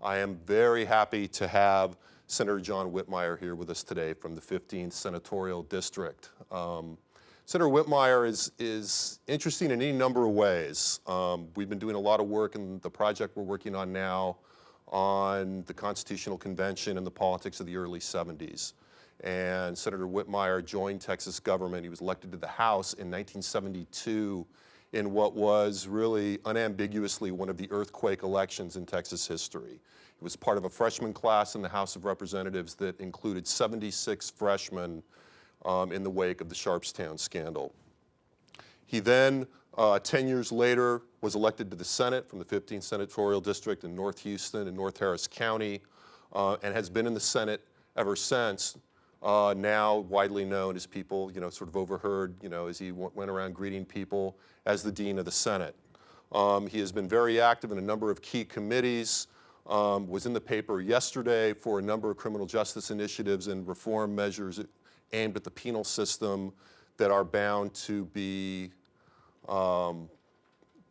I am very happy to have Senator John Whitmire here with us today from the 15th Senatorial District. Senator Whitmire is interesting in any number of ways. We've been doing a lot of work in the project we're working on now on the Constitutional Convention and the politics of the early 70s. And Senator Whitmire joined Texas government. He was elected to the House in 1972 in what was really unambiguously one of the earthquake elections in Texas history. He was part of a freshman class in the House of Representatives that included 76 freshmen in the wake of the Sharpstown scandal. He then, 10 years later, was elected to the Senate from the 15th Senatorial District in North Houston and North Harris County, and has been in the Senate ever since. Now widely known as people, sort of overheard, as he went around greeting people as the Dean of the Senate. He has been very active in a number of key committees, was in the paper yesterday for a number of criminal justice initiatives and reform measures aimed at the penal system that are bound to be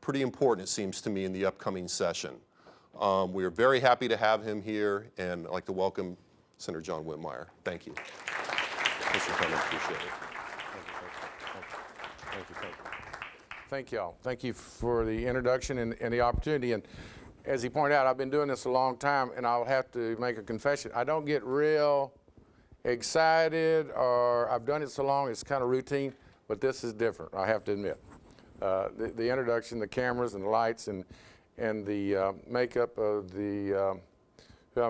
pretty important, it seems to me, in the upcoming session. We are very happy to have him here, and I'd like to welcome Senator John Whitmire. Thank you. Thanks for coming. Appreciate it. Thank you all. Thank you for the introduction and the opportunity. And as he pointed out, I've been doing this a long time, and I'll have to make a confession. I don't get real excited, or I've done it so long it's kind of routine, but this is different, I have to admit. The introduction, the cameras and the lights, and the makeup of the who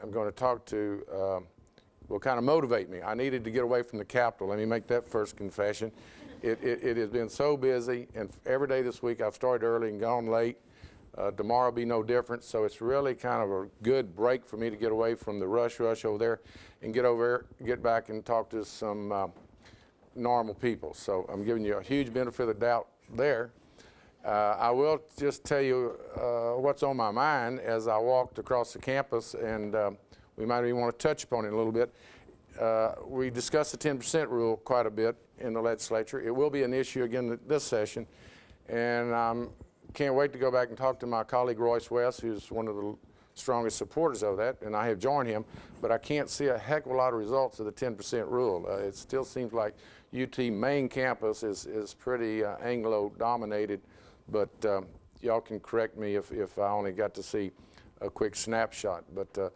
I'm going to talk to will kind of motivate me. I needed to get away from the Capitol. Let me make that first confession. It has been so busy, and every day this week I've started early and gone late. Tomorrow will be no different, so it's really kind of a good break for me to get away from the rush over there and get back and talk to some normal people. So I'm giving you a huge benefit of the doubt there. I will just tell you what's on my mind as I walked across the campus, and we might even want to touch upon it a little bit. We discussed the 10% rule quite a bit in the legislature. It will be an issue again this session, and I can't wait to go back and talk to my colleague Royce West, who's one of the strongest supporters of that, and I have joined him, but I can't see a heck of a lot of results of the 10% rule. It still seems like UT main campus is pretty Anglo-dominated, but y'all can correct me if I only got to see a quick snapshot. But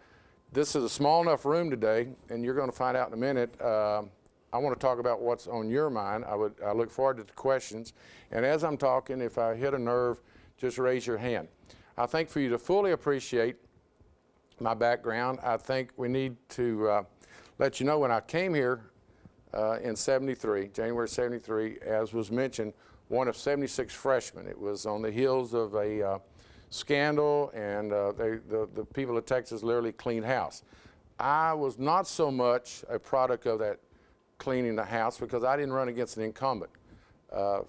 this is a small enough room today, and you're going to find out in a minute. I want to talk about what's on your mind. I look forward to the questions. And as I'm talking, if I hit a nerve, just raise your hand. I think for you to fully appreciate my background, I think we need to let you know when I came here in '73, January '73, as was mentioned, one of 76 freshmen. It was on the heels of a scandal, and the people of Texas literally cleaned house. I was not so much a product of that cleaning the house because I didn't run against an incumbent.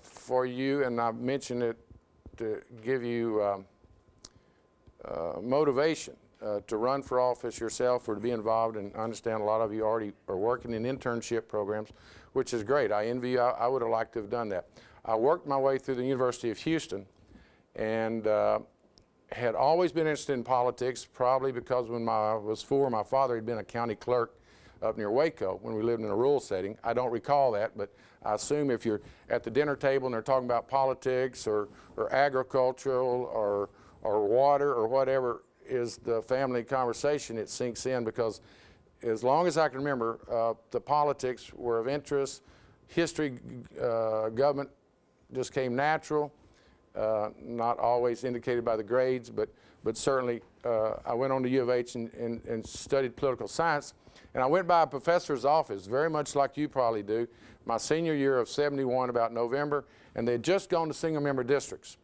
For you, and I mentioned it to give you motivation to run for office yourself or to be involved, and I understand a lot of you already are working in internship programs, which is great. I envy you. I would have liked to have done that. I worked my way through the University of Houston and had always been interested in politics, probably because when I was 4, my father had been a county clerk up near Waco when we lived in a rural setting. I don't recall that, but I assume if you're at the dinner table and they're talking about politics or agricultural or water or whatever is the family conversation, it sinks in, because as long as I can remember, the politics were of interest. History, government just came natural, not always indicated by the grades, but certainly I went on to U of H and studied political science. And I went by a professor's office, very much like you probably do, my senior year of '71, about November, and they had just gone to single-member districts.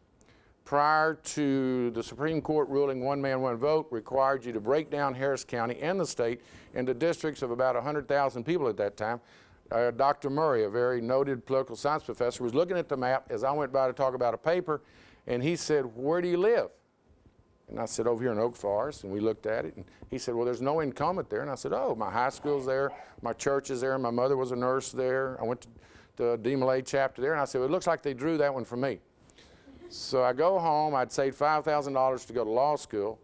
Prior to the Supreme Court ruling one man, one vote required you to break down Harris County and the state into districts of about 100,000 people at that time. Dr. Murray, a very noted political science professor, was looking at the map as I went by to talk about a paper, and he said, "Where do you live?" And I said, "Over here in Oak Forest," and we looked at it, and he said, "Well, there's no incumbent there." And I said, "Oh, my high school's there, my church is there, my mother was a nurse there, I went to the DeMolay chapter there," and I said, "Well, it looks like they drew that one for me." So I go home, I'd saved $5,000 to go to law school,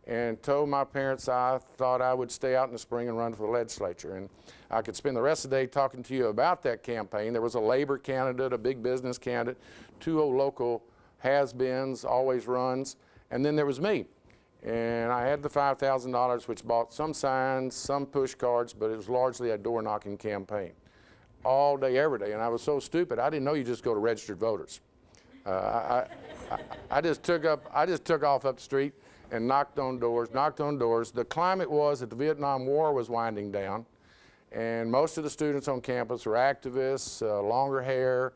and told my parents I thought I would stay out in the spring and run for the legislature. And I could spend the rest of the day talking to you about that campaign. There was a labor candidate, a big business candidate, 2 old local has-beens, always runs, and then there was me. And I had the $5,000, which bought some signs, some push cards, but it was largely a door-knocking campaign. All day, every day, and I was so stupid, I didn't know you just go to registered voters. I just took off up the street and knocked on doors. The climate was that the Vietnam War was winding down, and most of the students on campus were activists, longer hair,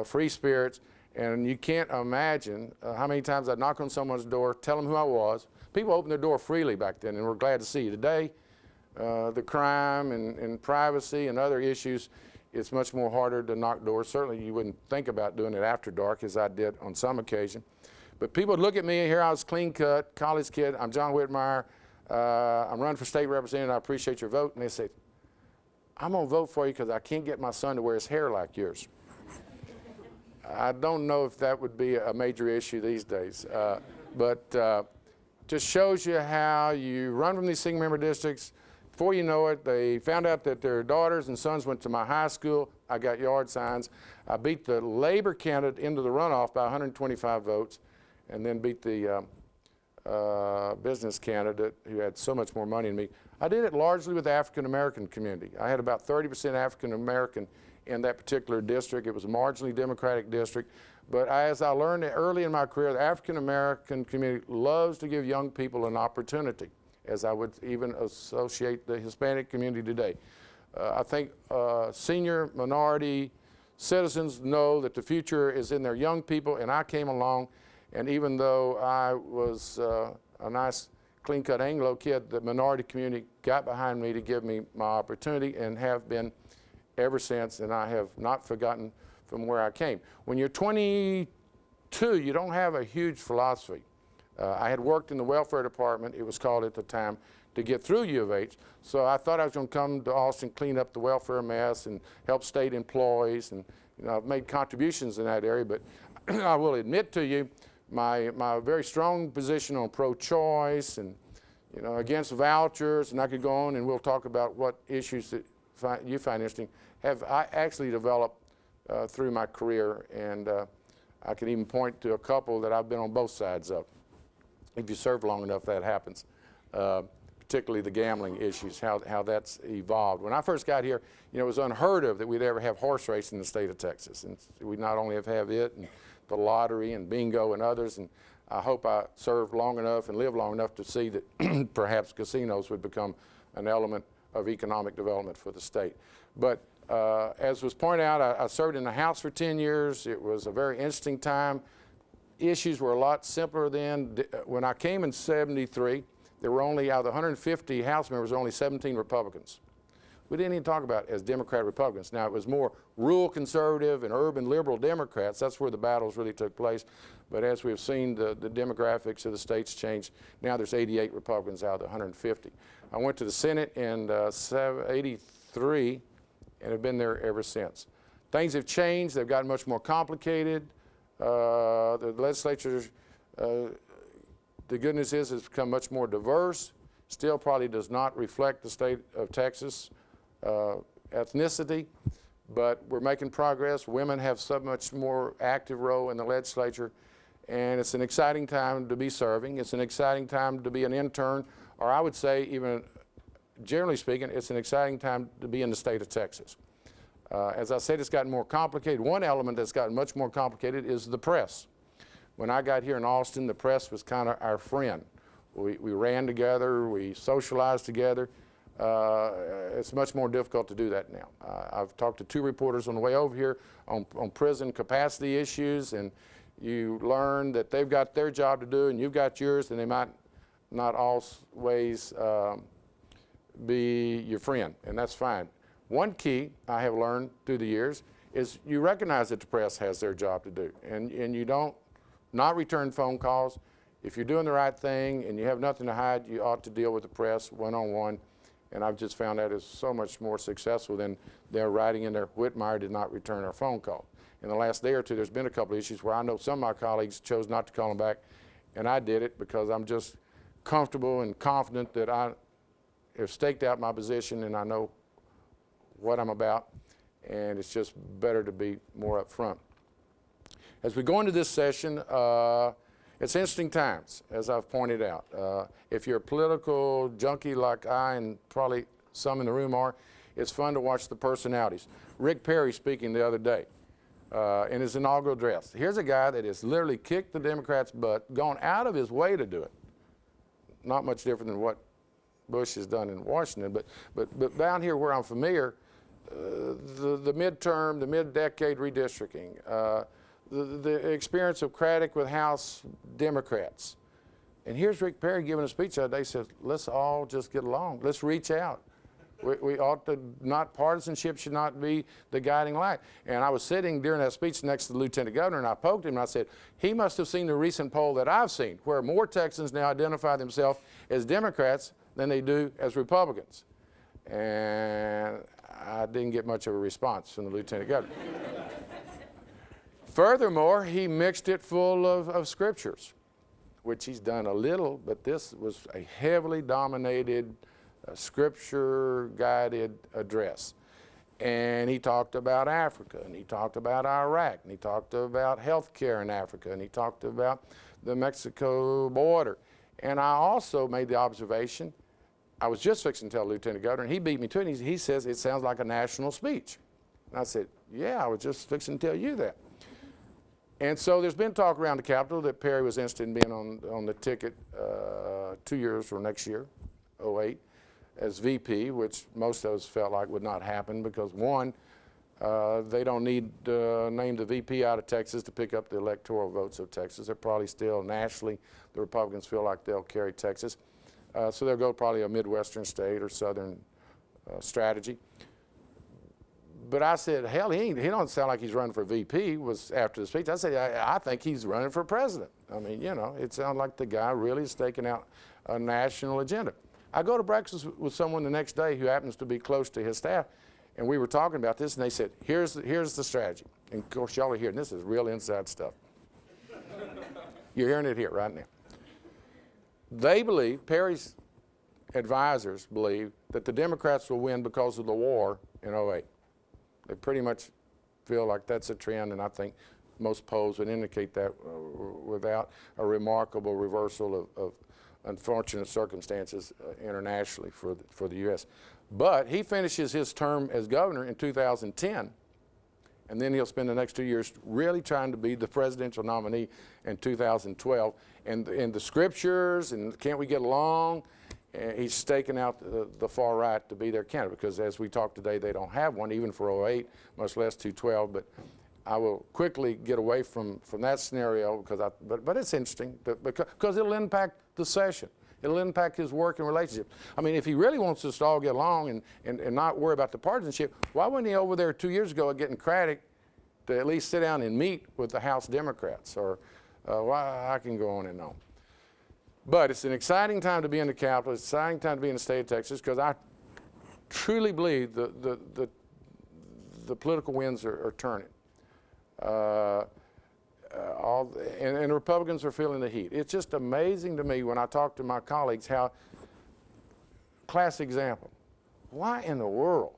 free spirits, and you can't imagine how many times I'd knock on someone's door, tell them who I was. People opened their door freely back then, and we're glad to see you. Today, the crime and privacy and other issues, it's much more harder to knock doors. Certainly you wouldn't think about doing it after dark, as I did on some occasion. But people would look at me, here I was clean cut, college kid, I'm John Whitmire, I'm running for state representative, I appreciate your vote. And they say, I'm gonna vote for you because I can't get my son to wear his hair like yours. I don't know if that would be a major issue these days, but just shows you how you run from these single member districts. Before you know it, they found out that their daughters and sons went to my high school. I got yard signs. I beat the labor candidate into the runoff by 125 votes, and then beat the business candidate who had so much more money than me. I did it largely with the African American community. I had about 30% African American in that particular district. It was a marginally Democratic district. But as I learned early in my career, the African American community loves to give young people an opportunity, as I would even associate the Hispanic community today. I think senior minority citizens know that the future is in their young people, and I came along, and even though I was a nice clean-cut Anglo kid, the minority community got behind me to give me my opportunity, and have been ever since, and I have not forgotten from where I came. When you're 22, you don't have a huge philosophy. I had worked in the welfare department, it was called at the time, to get through U of H. So I thought I was going to come to Austin, clean up the welfare mess, and help state employees. And I've made contributions in that area. But I will admit to you, my very strong position on pro-choice and against vouchers, and I could go on, and we'll talk about what issues that you find interesting, have I actually developed through my career, and I can even point to a couple that I've been on both sides of. If you serve long enough, that happens. Particularly the gambling issues, how that's evolved. When I first got here, it was unheard of that we'd ever have horse racing in the state of Texas. And we not only have it, and the lottery and bingo and others, and I hope I served long enough and lived long enough to see that perhaps casinos would become an element of economic development for the state. But as was pointed out, I served in the House for 10 years. It was a very interesting time. Issues were a lot simpler then. When I came in '73, there were only, out of the 150 House members, only 17 Republicans. We didn't even talk about it as Democrat Republicans. Now, it was more rural conservative and urban liberal Democrats. That's where the battles really took place. But as we've seen, the demographics of the states change. Now there's 88 Republicans out of the 150. I went to the Senate in '83 and have been there ever since. Things have changed. They've gotten much more complicated. The legislature, the good news is it's become much more diverse. Still probably does not reflect the state of Texas ethnicity, but we're making progress. Women have so much more active role in the legislature, and it's an exciting time to be serving. It's an exciting time to be an intern, or I would say, even generally speaking, it's an exciting time to be in the state of Texas. As I said, it's gotten more complicated. One element that's gotten much more complicated is the press. When I got here in Austin, the press was kind of our friend. We ran together, we socialized together. It's much more difficult to do that now. I've talked to 2 reporters on the way over here on prison capacity issues, and you learn that they've got their job to do and you've got yours, and they might not always be your friend, and that's fine. One key I have learned through the years is you recognize that the press has their job to do, and you don't not return phone calls. If you're doing the right thing and you have nothing to hide, you ought to deal with the press one-on-one, and I've just found that is so much more successful than they're writing in there, Whitmire did not return our phone call. In the last day or two, there's been a couple of issues where I know some of my colleagues chose not to call them back, and I did it because I'm just comfortable and confident that I have staked out my position and I know what I'm about, and it's just better to be more upfront. As we go into this session, it's interesting times, as I've pointed out. If you're a political junkie like I and probably some in the room are, it's fun to watch the personalities. Rick Perry speaking the other day in his inaugural address. Here's a guy that has literally kicked the Democrats' butt, gone out of his way to do it. Not much different than what Bush has done in Washington, but down here where I'm familiar, the midterm, the mid-decade redistricting, the experience of Craddock with House Democrats. And here's Rick Perry giving a speech the other day. He says, let's all just get along. Let's reach out. We ought to not, partisanship should not be the guiding light. And I was sitting during that speech next to the Lieutenant Governor, and I poked him and I said, he must have seen the recent poll that I've seen, where more Texans now identify themselves as Democrats than they do as Republicans. And I didn't get much of a response from the Lieutenant Governor. Furthermore, he mixed it full of scriptures, which he's done a little, but this was a heavily dominated, scripture-guided address. And he talked about Africa, and he talked about Iraq, and he talked about health care in Africa, and he talked about the Mexico border. And I also made the observation, I was just fixing to tell Lieutenant Governor, and he beat me to it, he says, it sounds like a national speech. And I said, yeah, I was just fixing to tell you that. And so there's been talk around the Capitol that Perry was interested in being on the ticket 2 years or next year, 2008, as VP, which most of us felt like would not happen because, one, they don't need to name the VP out of Texas to pick up the electoral votes of Texas. They're probably still nationally, the Republicans feel like they'll carry Texas. So they'll go probably a Midwestern state or Southern strategy. But I said, hell, he don't sound like he's running for VP, was after the speech. I said, I think he's running for president. I mean, you know, it sounded like the guy really is staking out a national agenda. I go to breakfast with someone the next day who happens to be close to his staff, and we were talking about this, and they said, here's the strategy. And of course, y'all are hearing this is real inside stuff. You're hearing it here right now. They believe, Perry's advisors believe, that the Democrats will win because of the war in 2008. They pretty much feel like that's a trend, and I think most polls would indicate that without a remarkable reversal of unfortunate circumstances internationally for the U.S. But he finishes his term as governor in 2010, and then he'll spend the next 2 years really trying to be the presidential nominee in 2012. And the scriptures, and can't we get along? He's staking out the far right to be their candidate because, as we talked today, they don't have one, even for 2008, much less 2012. But I will quickly get away from that scenario because but it's interesting because it'll impact the session. It'll impact his work and relationships. I mean, if he really wants us to all get along and not worry about the partisanship, why wasn't he over there 2 years ago getting Craddock to at least sit down and meet with the House Democrats? Or I can go on and on. But it's an exciting time to be in the Capitol. It's an exciting time to be in the state of Texas because I truly believe the political winds are turning. And the Republicans are feeling the heat. It's just amazing to me when I talk to my colleagues how, classic example, why in the world,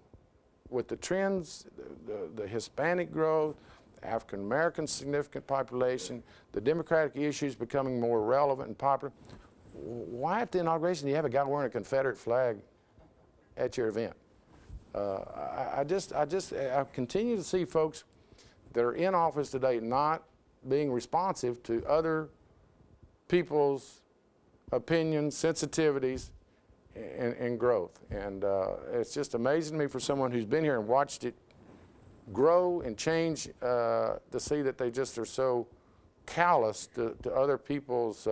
with the trends, the Hispanic growth, African American significant population, the Democratic issues becoming more relevant and popular, why at the inauguration do you have a guy wearing a Confederate flag at your event? I continue to see folks that are in office today not being responsive to other people's opinions, sensitivities, and growth. And it's just amazing to me for someone who's been here and watched it grow and change to see that they just are so callous to other people's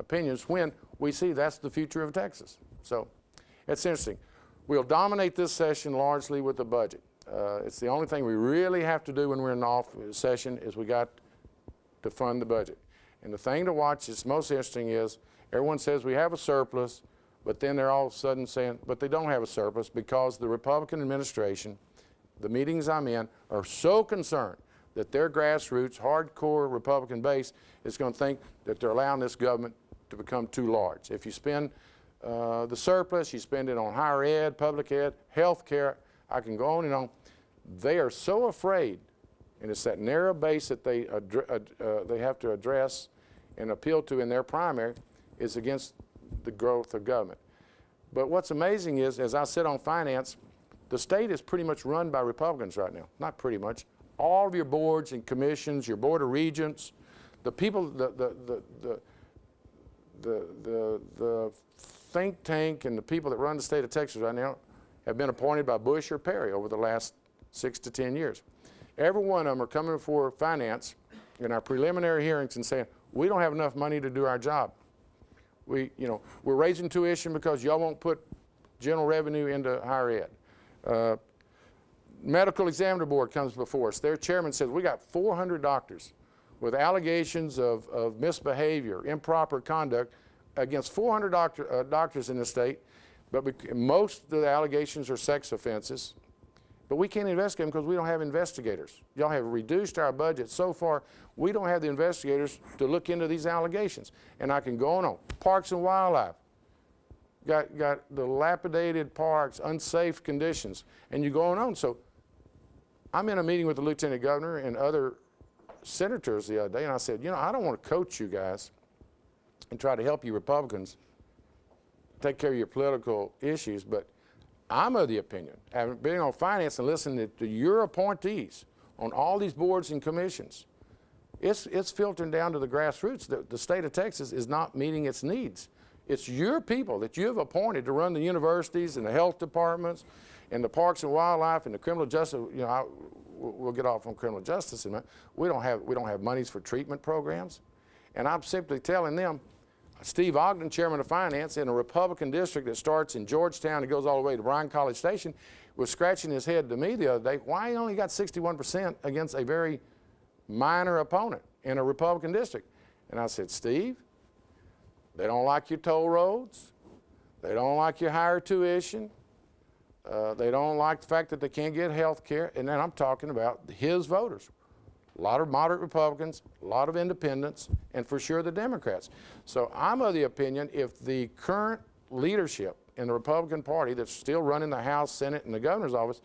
opinions when we see that's the future of Texas. So it's interesting. We'll dominate this session largely with the budget. It's the only thing we really have to do when we're in off session is we got to fund the budget. And the thing to watch that's most interesting is everyone says we have a surplus, but then they're all of a sudden saying, but they don't have a surplus because the Republican administration, the meetings I'm in, are so concerned that their grassroots, hardcore Republican base is going to think that they're allowing this government to become too large. If you spend the surplus, you spend it on higher ed, public ed, health care, I can go on and on. They are so afraid, and it's that narrow base that they have to address and appeal to in their primary, is against the growth of government. But what's amazing is, as I sit on finance, the state is pretty much run by Republicans right now. Not pretty much. All of your boards and commissions, your board of regents, the people, the think tank and the people that run the state of Texas right now have been appointed by Bush or Perry over the last 6 to 10 years. Every one of them are coming before finance in our preliminary hearings and saying, we don't have enough money to do our job. We're raising tuition because y'all won't put general revenue into higher ed. Medical Examiner Board comes before us. Their chairman says, we got 400 doctors with allegations of misbehavior, improper conduct against 400 doctors in the state, but most of the allegations are sex offenses. But we can't investigate them because we don't have investigators. Y'all have reduced our budget so far, we don't have the investigators to look into these allegations. And I can go on. Parks and Wildlife. Got dilapidated parks, unsafe conditions, and you go on. So I'm in a meeting with the lieutenant governor and other senators the other day, and I said, I don't want to coach you guys and try to help you Republicans take care of your political issues, but I'm of the opinion, having been on finance and listening to your appointees on all these boards and commissions, it's filtering down to the grassroots. The state of Texas is not meeting its needs. It's your people that you have appointed to run the universities and the health departments and the parks and wildlife and the criminal justice. We'll get off on criminal justice in a minute. We don't have monies for treatment programs, and I'm simply telling them, Steve Ogden, chairman of finance in a Republican district that starts in Georgetown and goes all the way to Bryan College Station, was scratching his head to me the other day, why he only got 61% against a very minor opponent in a Republican district. And I said, Steve, they don't like your toll roads. They don't like your higher tuition. They don't like the fact that they can't get health care. And then I'm talking about his voters. A lot of moderate Republicans, a lot of independents, and for sure the Democrats. So I'm of the opinion if the current leadership in the Republican Party that's still running the House, Senate, and the governor's office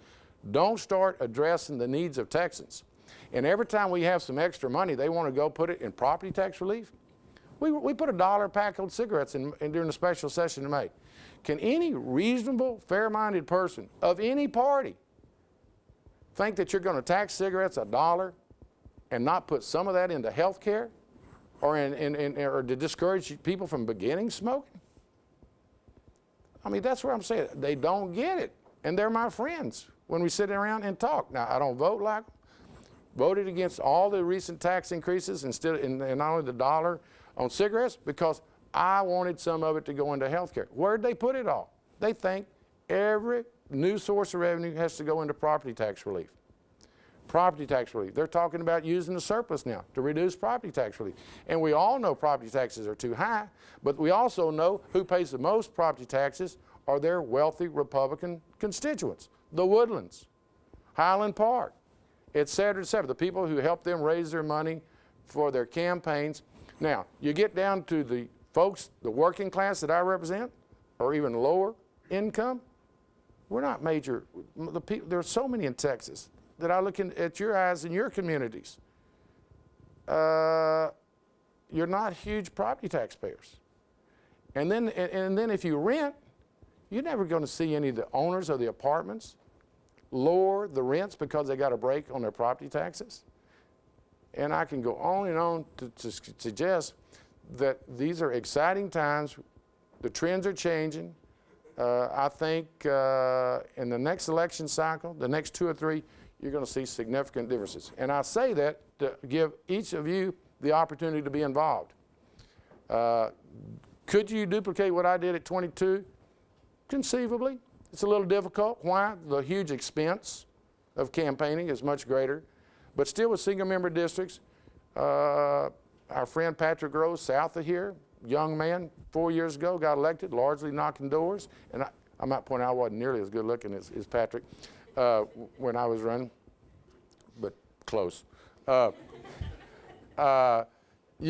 don't start addressing the needs of Texans. And every time we have some extra money, they want to go put it in property tax relief. We put $1 a pack on cigarettes in during the special session in May. Can any reasonable, fair-minded person of any party think that you're going to tax cigarettes $1 and not put some of that into health care or to discourage people from beginning smoking? I mean, that's what I'm saying. They don't get it, and they're my friends when we sit around and talk. Now, I don't vote like them. Voted against all the recent tax increases and not only the $1 on cigarettes because I wanted some of it to go into health care. Where'd they put it all? They think every new source of revenue has to go into property tax relief. Property tax relief. They're talking about using the surplus now to reduce property tax relief. And we all know property taxes are too high, but we also know who pays the most property taxes are their wealthy Republican constituents. The Woodlands, Highland Park, et cetera, the people who help them raise their money for their campaigns. Now, you get down to the folks, the working class that I represent, or even lower income, we're not major. There are so many in Texas that I look at your eyes in your communities. You're not huge property taxpayers. And then if you rent, you're never going to see any of the owners of the apartments lower the rents because they got a break on their property taxes. And I can go on and on to suggest that these are exciting times. The trends are changing. I think in the next election cycle, the next 2 or 3, you're going to see significant differences. And I say that to give each of you the opportunity to be involved. Could you duplicate what I did at 22? Conceivably. It's a little difficult. Why? The huge expense of campaigning is much greater. But still with single-member districts, our friend Patrick Rose, south of here, young man, 4 years ago, got elected, largely knocking doors. And I might point out I wasn't nearly as good looking as Patrick when I was running, but close. You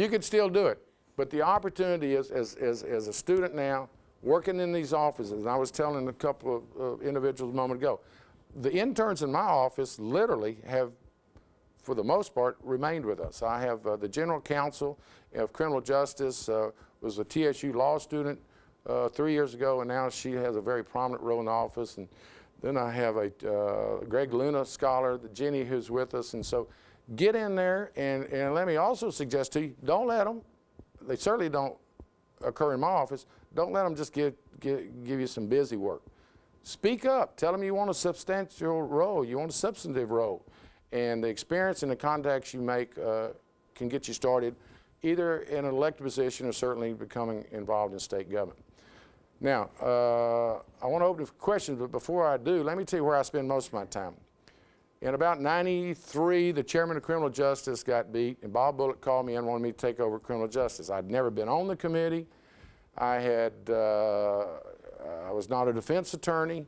could still do it. But the opportunity is, as a student now, working in these offices, and I was telling a couple of individuals a moment ago, the interns in my office literally have, for the most part, remained with us. I have the general counsel of criminal justice, was a TSU law student 3 years ago, and now she has a very prominent role in the office. And then I have a Greg Luna scholar, Jenny, who's with us. And so get in there, and let me also suggest to you, don't let them, they certainly don't occur in my office, don't let them just give you some busy work. Speak up. Tell them you want a substantial role, you want a substantive role. And the experience and the contacts you make can get you started either in an elected position or certainly becoming involved in state government. Now, I want to open for questions, but before I do, let me tell you where I spend most of my time. In about '93, the chairman of criminal justice got beat, and Bob Bullock called me and wanted me to take over criminal justice. I'd never been on the committee. I was not a defense attorney,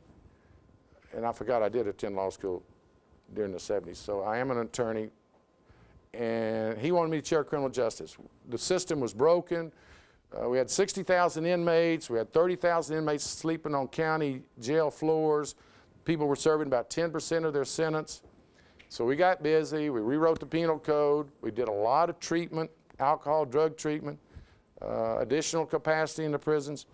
and I forgot I did attend law school during the '70s, so I am an attorney, and he wanted me to chair criminal justice. The system was broken. We had 60,000 inmates. We had 30,000 inmates sleeping on county jail floors. People were serving about 10% of their sentence. So we got busy. We rewrote the penal code. We did a lot of treatment, alcohol, drug treatment, additional capacity in the prisons.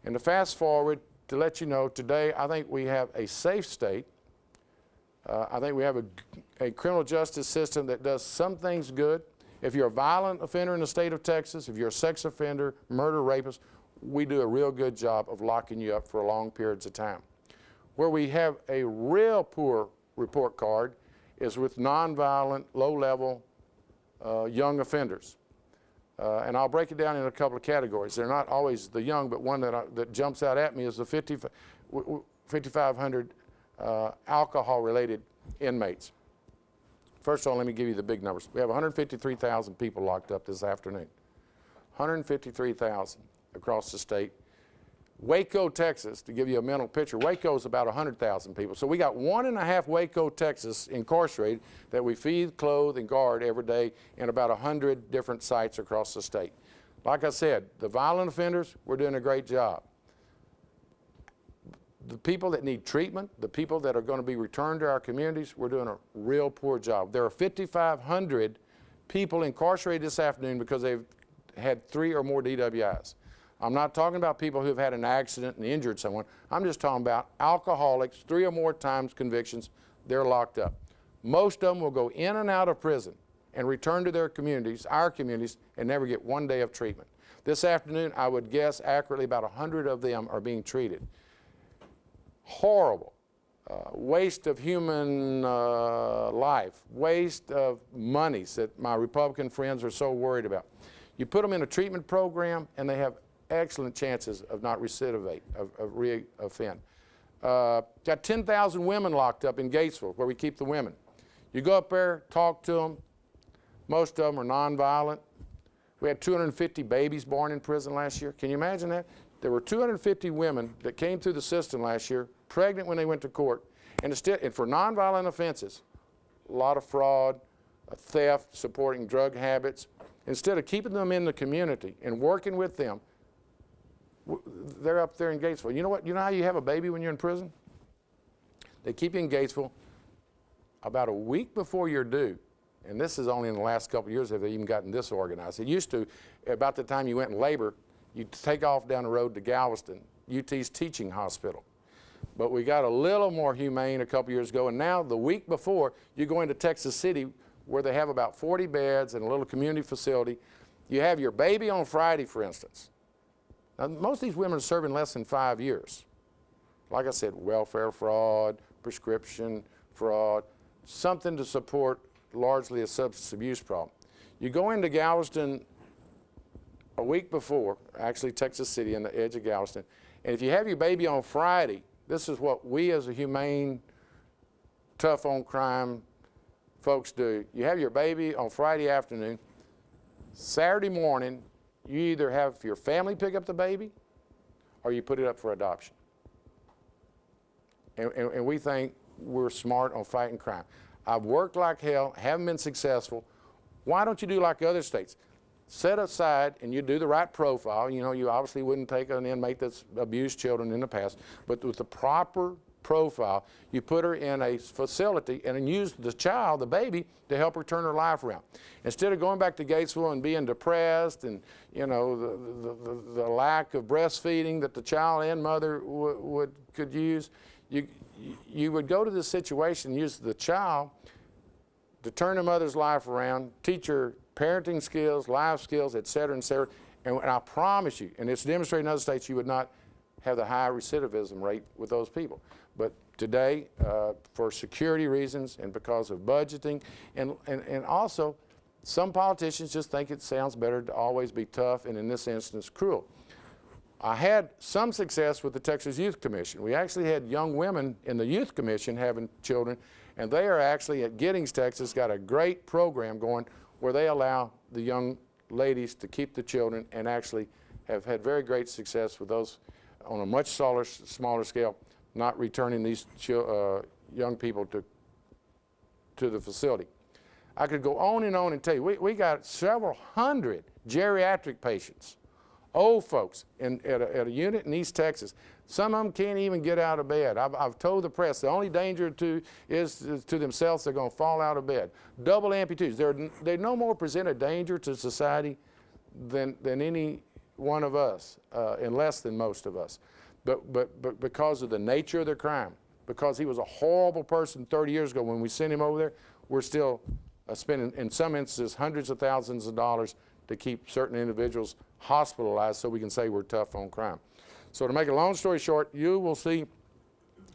And to fast forward, to let you know, today I think we have a safe state. I think we have a criminal justice system that does some things good. If you're a violent offender in the state of Texas, if you're a sex offender, murder, rapist, we do a real good job of locking you up for long periods of time. Where we have a real poor report card is with nonviolent, low-level young offenders. And I'll break it down in a couple of categories. They're not always the young, but one that jumps out at me is the 5,500 alcohol-related inmates. First of all, let me give you the big numbers. We have 153,000 people locked up this afternoon. 153,000 across the state. Waco, Texas, to give you a mental picture, Waco is about 100,000 people. So we got 1.5 Waco, Texas incarcerated that we feed, clothe, and guard every day in about 100 different sites across the state. Like I said, the violent offenders, we're doing a great job. The people that need treatment, the people that are going to be returned to our communities, we're doing a real poor job. There are 5,500 people incarcerated this afternoon because they've had 3 or more DWIs. I'm not talking about people who have had an accident and injured someone. I'm just talking about alcoholics, 3 or more times convictions, they're locked up. Most of them will go in and out of prison and return to their communities, our communities, and never get 1 day of treatment. This afternoon, I would guess accurately about 100 of them are being treated. Horrible. Waste of human life, waste of monies that my Republican friends are so worried about. You put them in a treatment program and they have excellent chances of not recidivate, of re-offend. Got 10,000 women locked up in Gatesville where we keep the women. You go up there, talk to them. Most of them are nonviolent. We had 250 babies born in prison last year. Can you imagine that? There were 250 women that came through the system last year, pregnant when they went to court, and for nonviolent offenses, a lot of fraud, theft, supporting drug habits. Instead of keeping them in the community and working with them, they're up there in Gatesville. You know what? You know how you have a baby when you're in prison? They keep you in Gatesville about a week before you're due. And this is only in the last couple of years have they even gotten this organized. It used to, about the time you went in labor, you'd take off down the road to Galveston, UT's teaching hospital. But we got a little more humane a couple years ago, and now the week before, you go into Texas City where they have about 40 beds and a little community facility. You have your baby on Friday, for instance. Now, most of these women are serving less than 5 years. Like I said, welfare fraud, prescription fraud, something to support largely a substance abuse problem. You go into Galveston a week before, actually Texas City on the edge of Galveston, and if you have your baby on Friday, this is what we as a humane, tough on crime folks do. You have your baby on Friday afternoon. Saturday morning, you either have your family pick up the baby or you put it up for adoption. And we think we're smart on fighting crime. I've worked like hell, haven't been successful. Why don't you do like other states? set aside, and you do the right profile. You know, you obviously wouldn't take an inmate that's abused children in the past, but with the proper profile, you put her in a facility and then use the child, the baby, to help her turn her life around. Instead of going back to Gatesville and being depressed and, you know, the lack of breastfeeding that the child and mother could use, you would go to this situation, use the child to turn the mother's life around, teach her parenting skills, life skills, et cetera, and I promise you, and it's demonstrated in other states, you would not have the high recidivism rate with those people. But today, for security reasons and because of budgeting, and also some politicians just think it sounds better to always be tough, and in this instance, cruel. I had some success with the Texas Youth Commission. We actually had young women in the Youth Commission having children, and they are actually at Giddings, Texas, got a great program going where they allow the young ladies to keep the children and actually have had very great success with those on a much smaller scale, not returning these young people to the facility. I could go on and tell you, we got several hundred geriatric patients, old folks at a unit in East Texas. Some of them can't even get out of bed. I've told the press the only danger is to themselves. They're going to fall out of bed. Double amputees. They no more present a danger to society than any one of us, and less than most of us. But because of the nature of their crime, because he was a horrible person 30 years ago when we sent him over there, we're still spending, in some instances, hundreds of thousands of dollars to keep certain individuals hospitalized so we can say we're tough on crime. So to make a long story short, you will see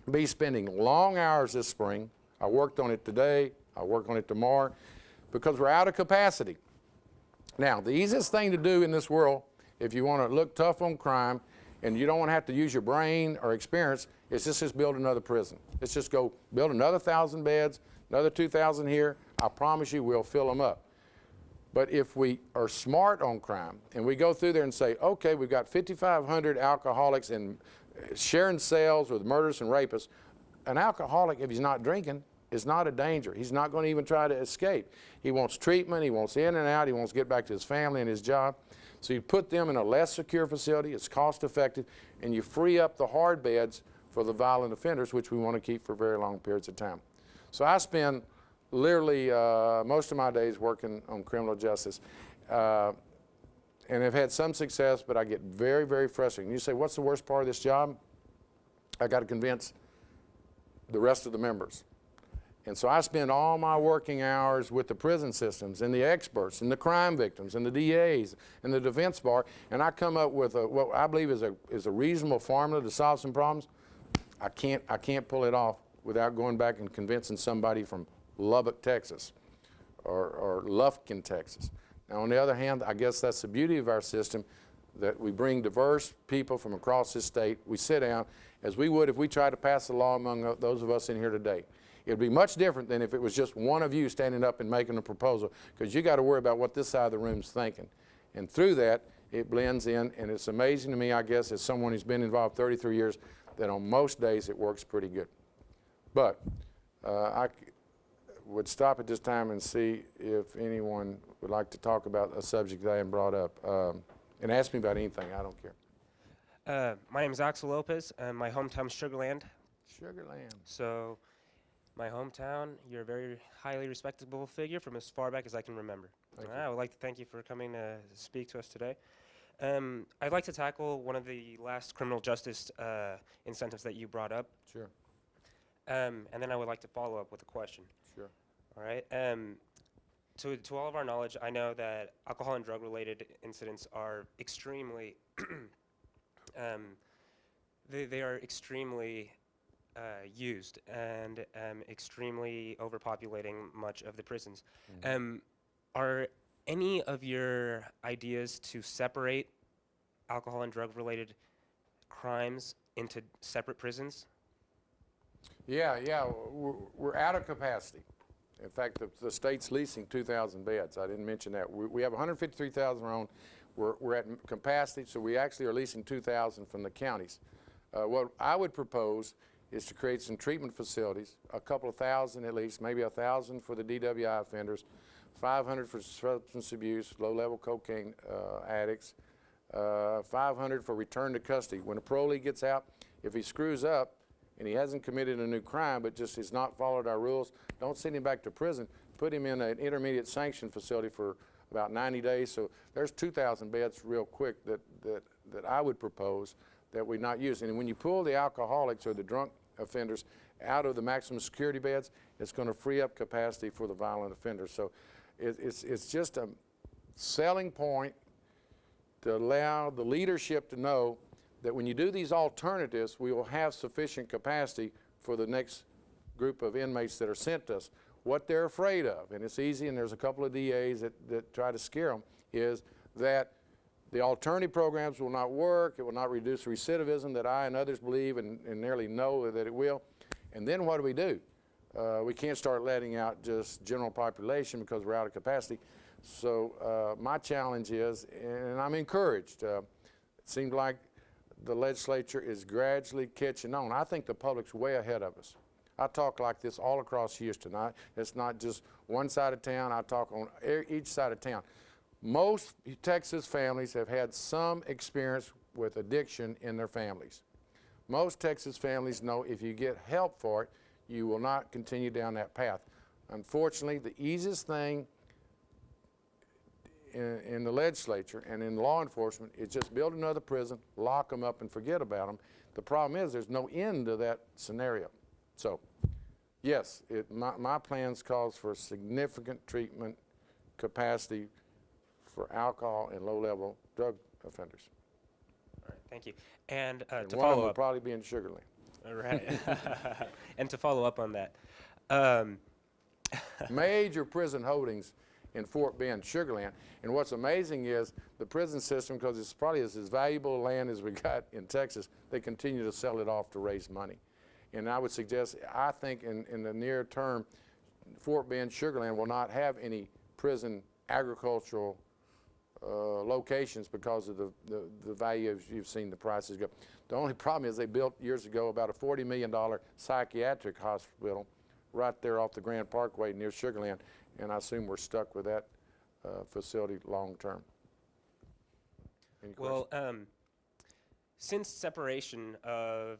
me spending long hours this spring. I worked on it today. I work on it tomorrow because we're out of capacity. Now, the easiest thing to do in this world, if you want to look tough on crime and you don't want to have to use your brain or experience, is just build another prison. Let's just go build another 1,000 beds, another 2,000 here. I promise you we'll fill them up. But if we are smart on crime and we go through there and say, okay, we've got 5,500 alcoholics and sharing cells with murderers and rapists, an alcoholic, if he's not drinking, is not a danger. He's not going to even try to escape. He wants treatment, he wants in and out, he wants to get back to his family and his job. So you put them in a less secure facility, it's cost effective, and you free up the hard beds for the violent offenders, which we want to keep for very long periods of time. So I spend literally most of my days working on criminal justice, and have had some success, but I get very, very frustrated. And you say, what's the worst part of this job? I got to convince the rest of the members. And so I spend all my working hours with the prison systems and the experts and the crime victims and the DAs and the defense bar, and I come up with what I believe is a reasonable formula to solve some problems. I can't pull it off without going back and convincing somebody from Lubbock, Texas, or Lufkin, Texas. Now, on the other hand, I guess that's the beauty of our system, that we bring diverse people from across this state. We sit down, as we would if we tried to pass a law among those of us in here today. It would be much different than if it was just one of you standing up and making a proposal, because you got to worry about what this side of the room's thinking. And through that, it blends in, and it's amazing to me, I guess, as someone who's been involved 33 years, that on most days it works pretty good. But I would stop at this time and see if anyone would like to talk about a subject that I haven't brought up. And ask me about anything, I don't care. My name is Axel Lopez, and my hometown's Sugarland. Sugarland. So, my hometown, you're a very highly respectable figure from as far back as I can remember. I would like to thank you for coming to speak to us today. I'd like to tackle one of the last criminal justice incentives that you brought up. Sure. And then I would like to follow up with a question. Sure. All right. To all of our knowledge, I know that alcohol and drug-related incidents are extremely, they are extremely used and extremely overpopulating much of the prisons. Mm-hmm. Are any of your ideas to separate alcohol and drug-related crimes into separate prisons? Yeah, we're out of capacity. In fact, the state's leasing 2,000 beds. I didn't mention that. We have 153,000 our own. We're at capacity, so we actually are leasing 2,000 from the counties. What I would propose is to create some treatment facilities, a couple of thousand at least, maybe 1,000 for the DWI offenders, 500 for substance abuse, low-level cocaine addicts, 500 for return to custody. When a parolee gets out, if he screws up and he hasn't committed a new crime but just has not followed our rules, don't send him back to prison. Put him in an intermediate sanction facility for about 90 days. So there's 2,000 beds real quick that I would propose that we not use. And when you pull the alcoholics or the drunk offenders out of the maximum security beds, it's going to free up capacity for the violent offenders. So it's just a selling point to allow the leadership to know that when you do these alternatives, we will have sufficient capacity for the next group of inmates that are sent to us. What they're afraid of, and it's easy, and there's a couple of DAs that try to scare them, is that the alternative programs will not work, it will not reduce recidivism that I and others believe and nearly know that it will. And then what do? We can't start letting out just general population because we're out of capacity. So my challenge is, and I'm encouraged, it seems like the legislature is gradually catching on. I think the public's way ahead of us. I talk like this all across Houston. It's not just one side of town. I talk on each side of town. Most Texas families have had some experience with addiction in their families. Most Texas families know if you get help for it, you will not continue down that path. Unfortunately, the easiest thing in the legislature and in law enforcement is just build another prison, lock them up, and forget about them. The problem is there's no end to that scenario. So, yes, my plans calls for significant treatment capacity for alcohol and low-level drug offenders. All right, thank you. And to One of them follow will up, probably be in Sugar Land. all right, and to follow up on that, Major prison holdings in Fort Bend, Sugar Land. And what's amazing is the prison system, because it's probably as valuable land as we got in Texas, they continue to sell it off to raise money. And I would suggest, I think in the near term, Fort Bend, Sugar Land will not have any prison agricultural locations because of the value of, you've seen the prices go. The only problem is they built years ago about a $40 million psychiatric hospital right there off the Grand Parkway near Sugar Land, and I assume we're stuck with that facility long term. Any questions? well, since separation of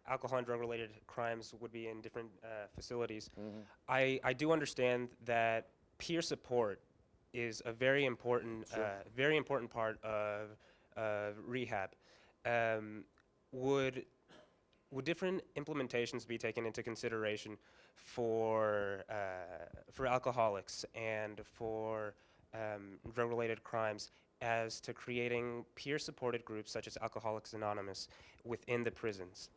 alcohol and drug-related crimes would be in different facilities, I do understand that peer support is a very important part of rehab. Would different implementations be taken into consideration for alcoholics and for drug-related crimes as to creating peer-supported groups such as Alcoholics Anonymous within the prisons?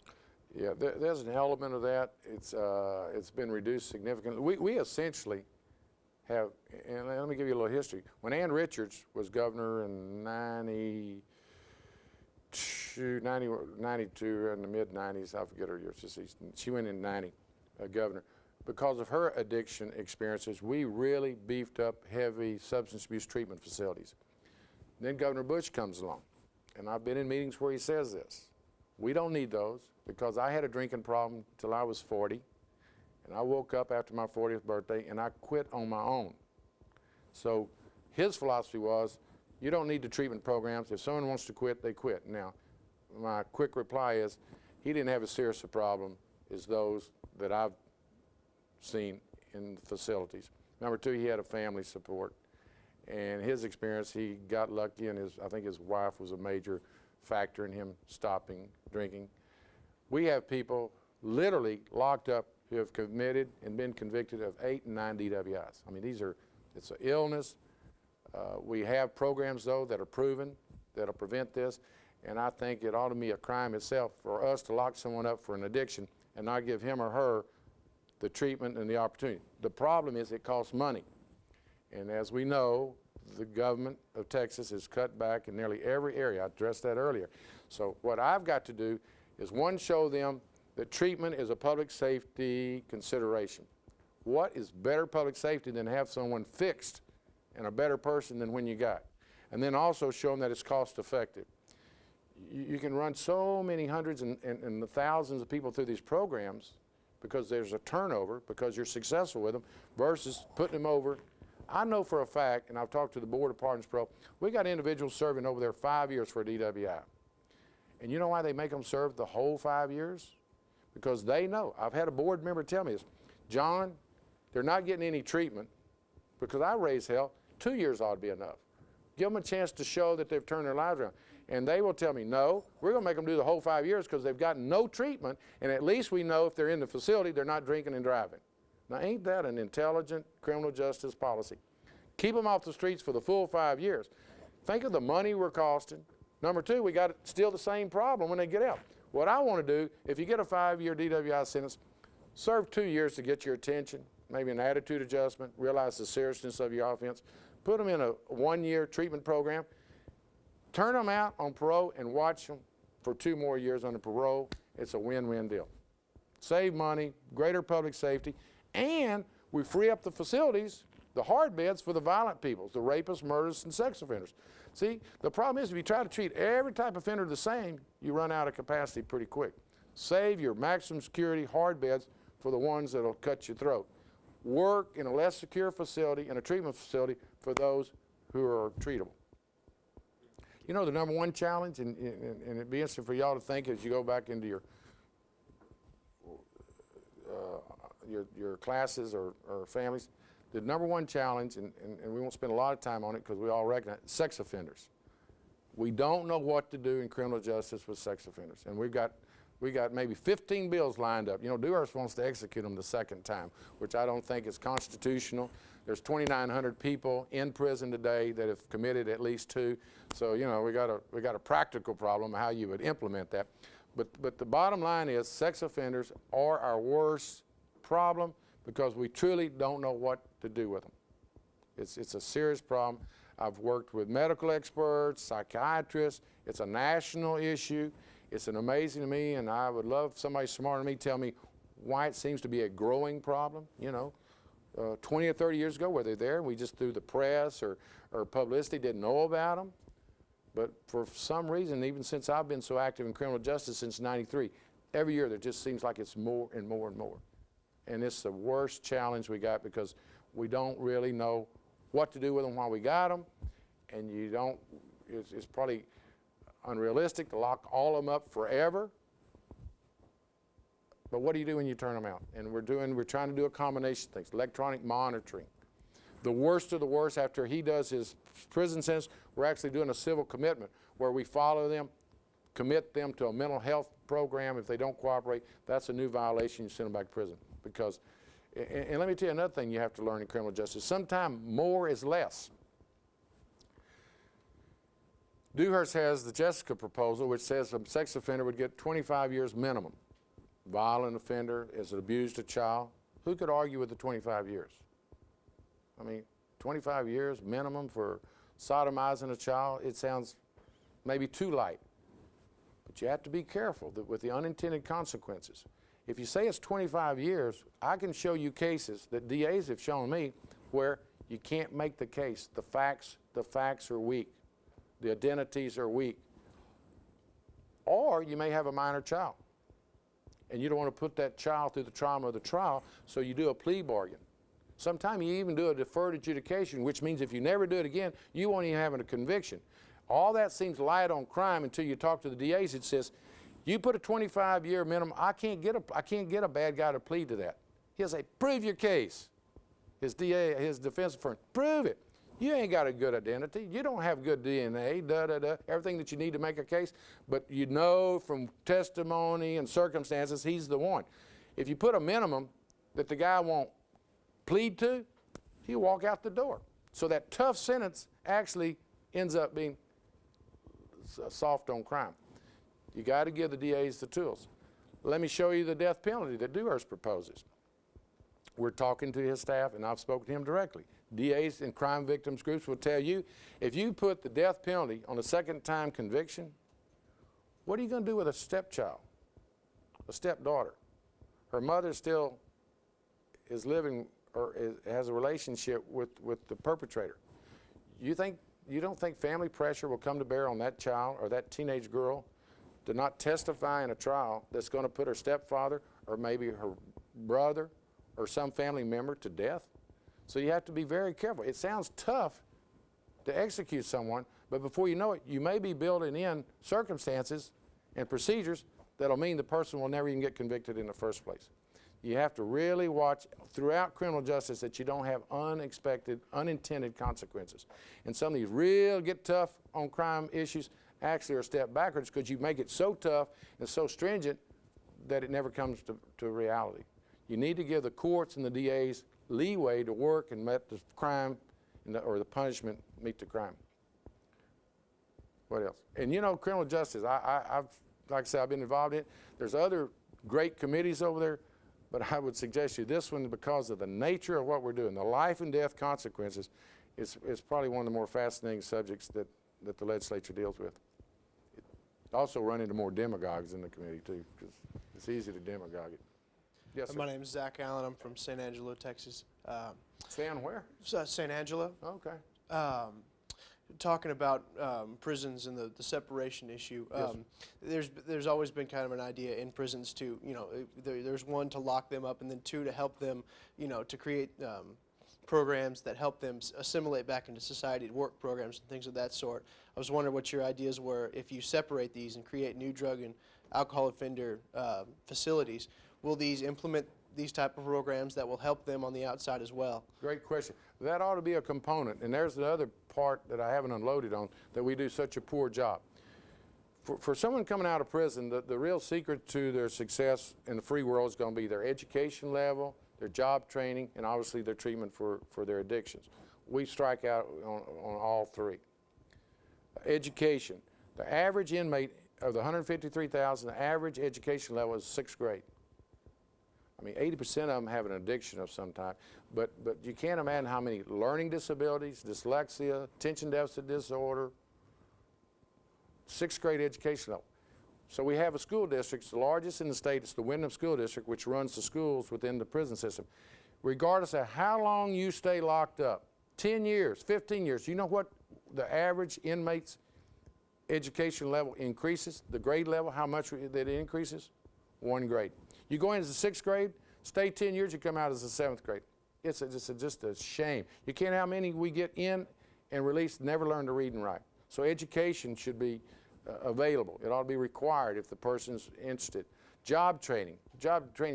Yeah, there's an element of that. It's been reduced significantly. We essentially have, and let me give you a little history. When Ann Richards was governor in 92, in the mid-90s, I forget her years, she went in 90, governor. Because of her addiction experiences, we really beefed up heavy substance abuse treatment facilities. Then Governor Bush comes along, and I've been in meetings where he says this. We don't need those because I had a drinking problem till I was 40, and I woke up after my 40th birthday and I quit on my own. So his philosophy was, you don't need the treatment programs. If someone wants to quit, they quit. Now, my quick reply is, he didn't have as serious a problem as those that I've seen in the facilities. Number two, he had a family support. And his experience, he got lucky, and I think his wife was a major factor in him stopping drinking. We have people literally locked up who have committed and been convicted of 8 and 9 DWIs. I mean, it's an illness. We have programs, though, that are proven that'll prevent this, and I think it ought to be a crime itself for us to lock someone up for an addiction and not give him or her the treatment and the opportunity. The problem is it costs money. And as we know, the government of Texas has cut back in nearly every area. I addressed that earlier. So what I've got to do is, one, show them that treatment is a public safety consideration. What is better public safety than to have someone fixed and a better person than when you got? And then also show them that it's cost effective. you can run so many hundreds and the thousands of people through these programs because there's a turnover, because you're successful with them, versus putting them over. I know for a fact, and I've talked to the board of Partners Pro, we got individuals serving over there 5 years for a DWI. And you know why they make them serve the whole 5 years? Because they know. I've had a board member tell me this, John, they're not getting any treatment because I raise hell, 2 years ought to be enough. Give them a chance to show that they've turned their lives around. And they will tell me, no, we're going to make them do the whole 5 years because they've gotten no treatment, and at least we know if they're in the facility, they're not drinking and driving. Now, ain't that an intelligent criminal justice policy? Keep them off the streets for the full 5 years. Think of the money we're costing. Number two, we got still the same problem when they get out. What I want to do, if you get a 5-year DWI sentence, serve 2 years to get your attention, maybe an attitude adjustment, realize the seriousness of your offense, put them in a 1-year treatment program, turn them out on parole and watch them for 2 more years under parole. It's a win-win deal. Save money, greater public safety, and we free up the facilities, the hard beds for the violent people, the rapists, murderers, and sex offenders. See, the problem is if you try to treat every type of offender the same, you run out of capacity pretty quick. Save your maximum security hard beds for the ones that will cut your throat. Work in a less secure facility, in a treatment facility, for those who are treatable. You know the number one challenge, and it'd be interesting for y'all to think as you go back into your classes or families, the number one challenge, and we won't spend a lot of time on it because we all recognize, sex offenders. We don't know what to do in criminal justice with sex offenders, and we got maybe 15 bills lined up. You know, Dewhurst wants to execute them the second time, which I don't think is constitutional. There's 2,900 people in prison today that have committed at least 2. So, you know, we got a practical problem how you would implement that. But the bottom line is sex offenders are our worst problem because we truly don't know what to do with them. It's a serious problem. I've worked with medical experts, psychiatrists. It's a national issue. It's an amazing to me, and I would love somebody smarter than me tell me why it seems to be a growing problem. You know, 20 or 30 years ago, were they there? We just through the press or publicity didn't know about them. But for some reason, even since I've been so active in criminal justice since '93, every year there just seems like it's more and more and more. And it's the worst challenge we got because we don't really know what to do with them while we got them, and you don't, it's probably unrealistic to lock all of them up forever. But what do you do when you turn them out? And we're trying to do a combination of things, electronic monitoring. The worst of the worst, after he does his prison sentence, we're actually doing a civil commitment where we follow them, commit them to a mental health program. If they don't cooperate, that's a new violation. You send them back to prison. Because, and let me tell you another thing you have to learn in criminal justice. Sometimes more is less. Dewhurst has the Jessica proposal, which says a sex offender would get 25 years minimum. Violent offender has abused a child. Who could argue with the 25 years? I mean, 25 years minimum for sodomizing a child, it sounds maybe too light. But you have to be careful with the unintended consequences. If you say it's 25 years, I can show you cases that DAs have shown me where you can't make the case. The facts are weak. The identities are weak. Or you may have a minor child, and you don't want to put that child through the trauma of the trial, so you do a plea bargain. Sometimes you even do a deferred adjudication, which means if you never do it again, you won't even have a conviction. All that seems light on crime until you talk to the DAs. It says, you put a 25-year minimum, I can't get a bad guy to plead to that. He'll say, prove your case. His DA, his defense attorney, prove it. You ain't got a good identity. You don't have good DNA, everything that you need to make a case. But you know from testimony and circumstances, he's the one. If you put a minimum that the guy won't plead to, he'll walk out the door. So that tough sentence actually ends up being soft on crime. You got to give the DAs the tools. Let me show you the death penalty that Dewhurst proposes. We're talking to his staff, and I've spoken to him directly. DAs and crime victims groups will tell you, if you put the death penalty on a second-time conviction, what are you going to do with a stepchild, a stepdaughter? Her mother still is living or has a relationship with the perpetrator. You think you don't think family pressure will come to bear on that child or that teenage girl to not testify in a trial that's going to put her stepfather or maybe her brother or some family member to death? So you have to be very careful. It sounds tough to execute someone, but before you know it, you may be building in circumstances and procedures that'll mean the person will never even get convicted in the first place. You have to really watch throughout criminal justice that you don't have unexpected, unintended consequences. And some of these real get tough on crime issues actually are a step backwards because you make it so tough and so stringent that it never comes to reality. You need to give the courts and the DAs leeway to work and let the crime or the punishment meet the crime. What else? And you know, criminal justice, I've, like I said, I've been involved in it. There's other great committees over there, but I would suggest you this one, because of the nature of what we're doing, the life and death consequences, is probably one of the more fascinating subjects that the legislature deals with. It also run into more demagogues in the committee too, because it's easy to demagogue it. Yes, sir. My name is Zach Allen. I'm from San Angelo, Texas. Stan where? San Angelo. Okay. Talking about prisons and the separation issue. Yes. There's always been kind of an idea in prisons to, you know, there's one, to lock them up, and then two, to help them, you know, to create programs that help them assimilate back into society, work programs and things of that sort. I was wondering what your ideas were if you separate these and create new drug and alcohol offender facilities. Will these implement these type of programs that will help them on the outside as well? Great question. That ought to be a component, and there's the other part that I haven't unloaded on that we do such a poor job. For someone coming out of prison, the real secret to their success in the free world is going to be their education level, their job training, and obviously their treatment for their addictions. We strike out on all three. Education. The average inmate of the 153,000, the average education level is 6th grade. I mean, 80% of them have an addiction of some type, but you can't imagine how many learning disabilities, dyslexia, attention deficit disorder, 6th grade education level. So we have a school district, the largest in the state. It's the Wyndham School District, which runs the schools within the prison system. Regardless of how long you stay locked up, 10 years, 15 years, you know what the average inmate's education level increases, the grade level, how much that it increases? 1 grade. You go in as a 6th grade, stay 10 years, you come out as a 7th grade. It's just a shame. You can't how many we get in and released never learn to read and write. So education should be available. It ought to be required if the person's interested. Job training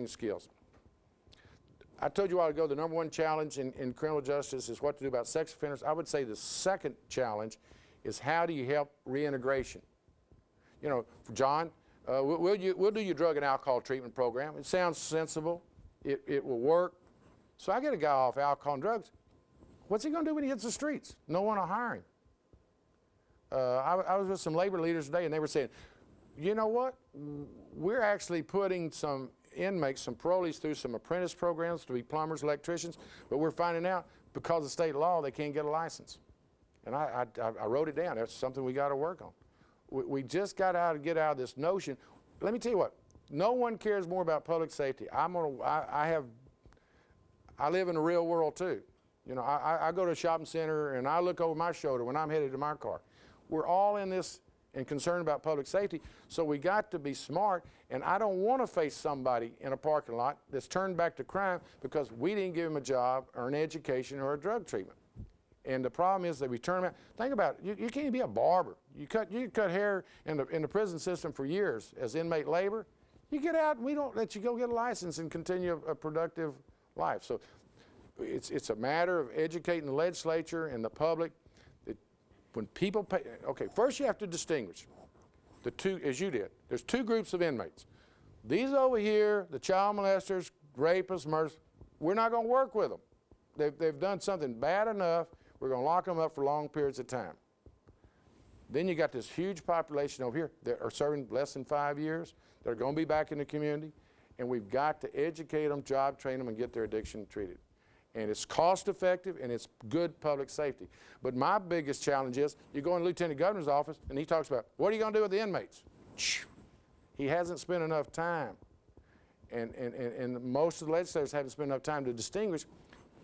skills. I told you a while ago the #1 challenge in criminal justice is what to do about sex offenders. I would say the second challenge is how do you help reintegration. You know, John, we'll do your drug and alcohol treatment program. It sounds sensible. It will work. So I get a guy off alcohol and drugs. What's he going to do when he hits the streets? No one will hire him. I was with some labor leaders today, and they were saying, you know what? We're actually putting some inmates, some parolees, through some apprentice programs to be plumbers, electricians, but we're finding out because of state law they can't get a license. And I wrote it down. That's something we got to work on. We just got to get out of this notion. Let me tell you what. No one cares more about public safety. I live in the real world too. You know, I go to a shopping center and I look over my shoulder when I'm headed to my car. We're all in this and concerned about public safety, so we got to be smart. And I don't want to face somebody in a parking lot that's turned back to crime because we didn't give him a job or an education or a drug treatment. And the problem is that we turn them out. Think about it. You can't be a barber. You cut hair in the prison system for years as inmate labor. You get out and we don't let you go get a license and continue a productive life. So it's a matter of educating the legislature and the public that when people pay, okay, first you have to distinguish the two, as you did. There's 2 groups of inmates. These over here, the child molesters, rapists, murderers, we're not going to work with them. They've done something bad enough. We're going to lock them up for long periods of time. Then you got this huge population over here that are serving less than 5 years. They're going to be back in the community, and we've got to educate them, job train them, and get their addiction treated. And it's cost effective and it's good public safety. But my biggest challenge is you go in the Lieutenant Governor's office and he talks about, what are you going to do with the inmates? He hasn't spent enough time. And most of the legislators haven't spent enough time to distinguish.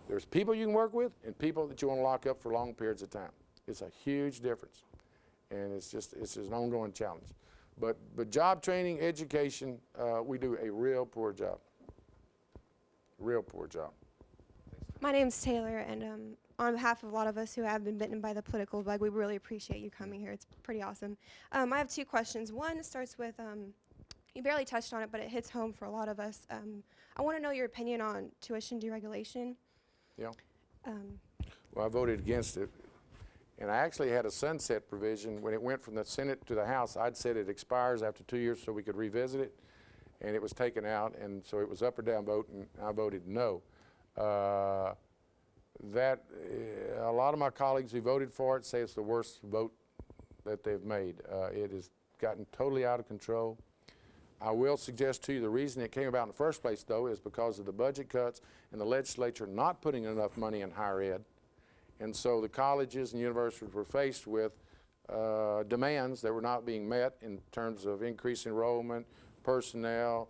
There's people you can work with and people that you want to lock up for long periods of time. It's a huge difference, and it's just an ongoing challenge. But job training, education, we do a real poor job. Real poor job. My name's Taylor, and on behalf of a lot of us who have been bitten by the political bug, we really appreciate you coming here. It's pretty awesome. I have two questions. One starts with, you barely touched on it, but it hits home for a lot of us. I want to know your opinion on tuition deregulation. Yeah. Well, I voted against it. And I actually had a sunset provision. When it went from the Senate to the House, I'd said it expires after 2 years so we could revisit it. And it was taken out, and so it was up or down vote, and I voted no. A lot of my colleagues who voted for it say it's the worst vote that they've made. It has gotten totally out of control. I will suggest to you the reason it came about in the first place, though, is because of the budget cuts and the legislature not putting enough money in higher ed. And so the colleges and universities were faced with demands that were not being met in terms of increased enrollment, personnel,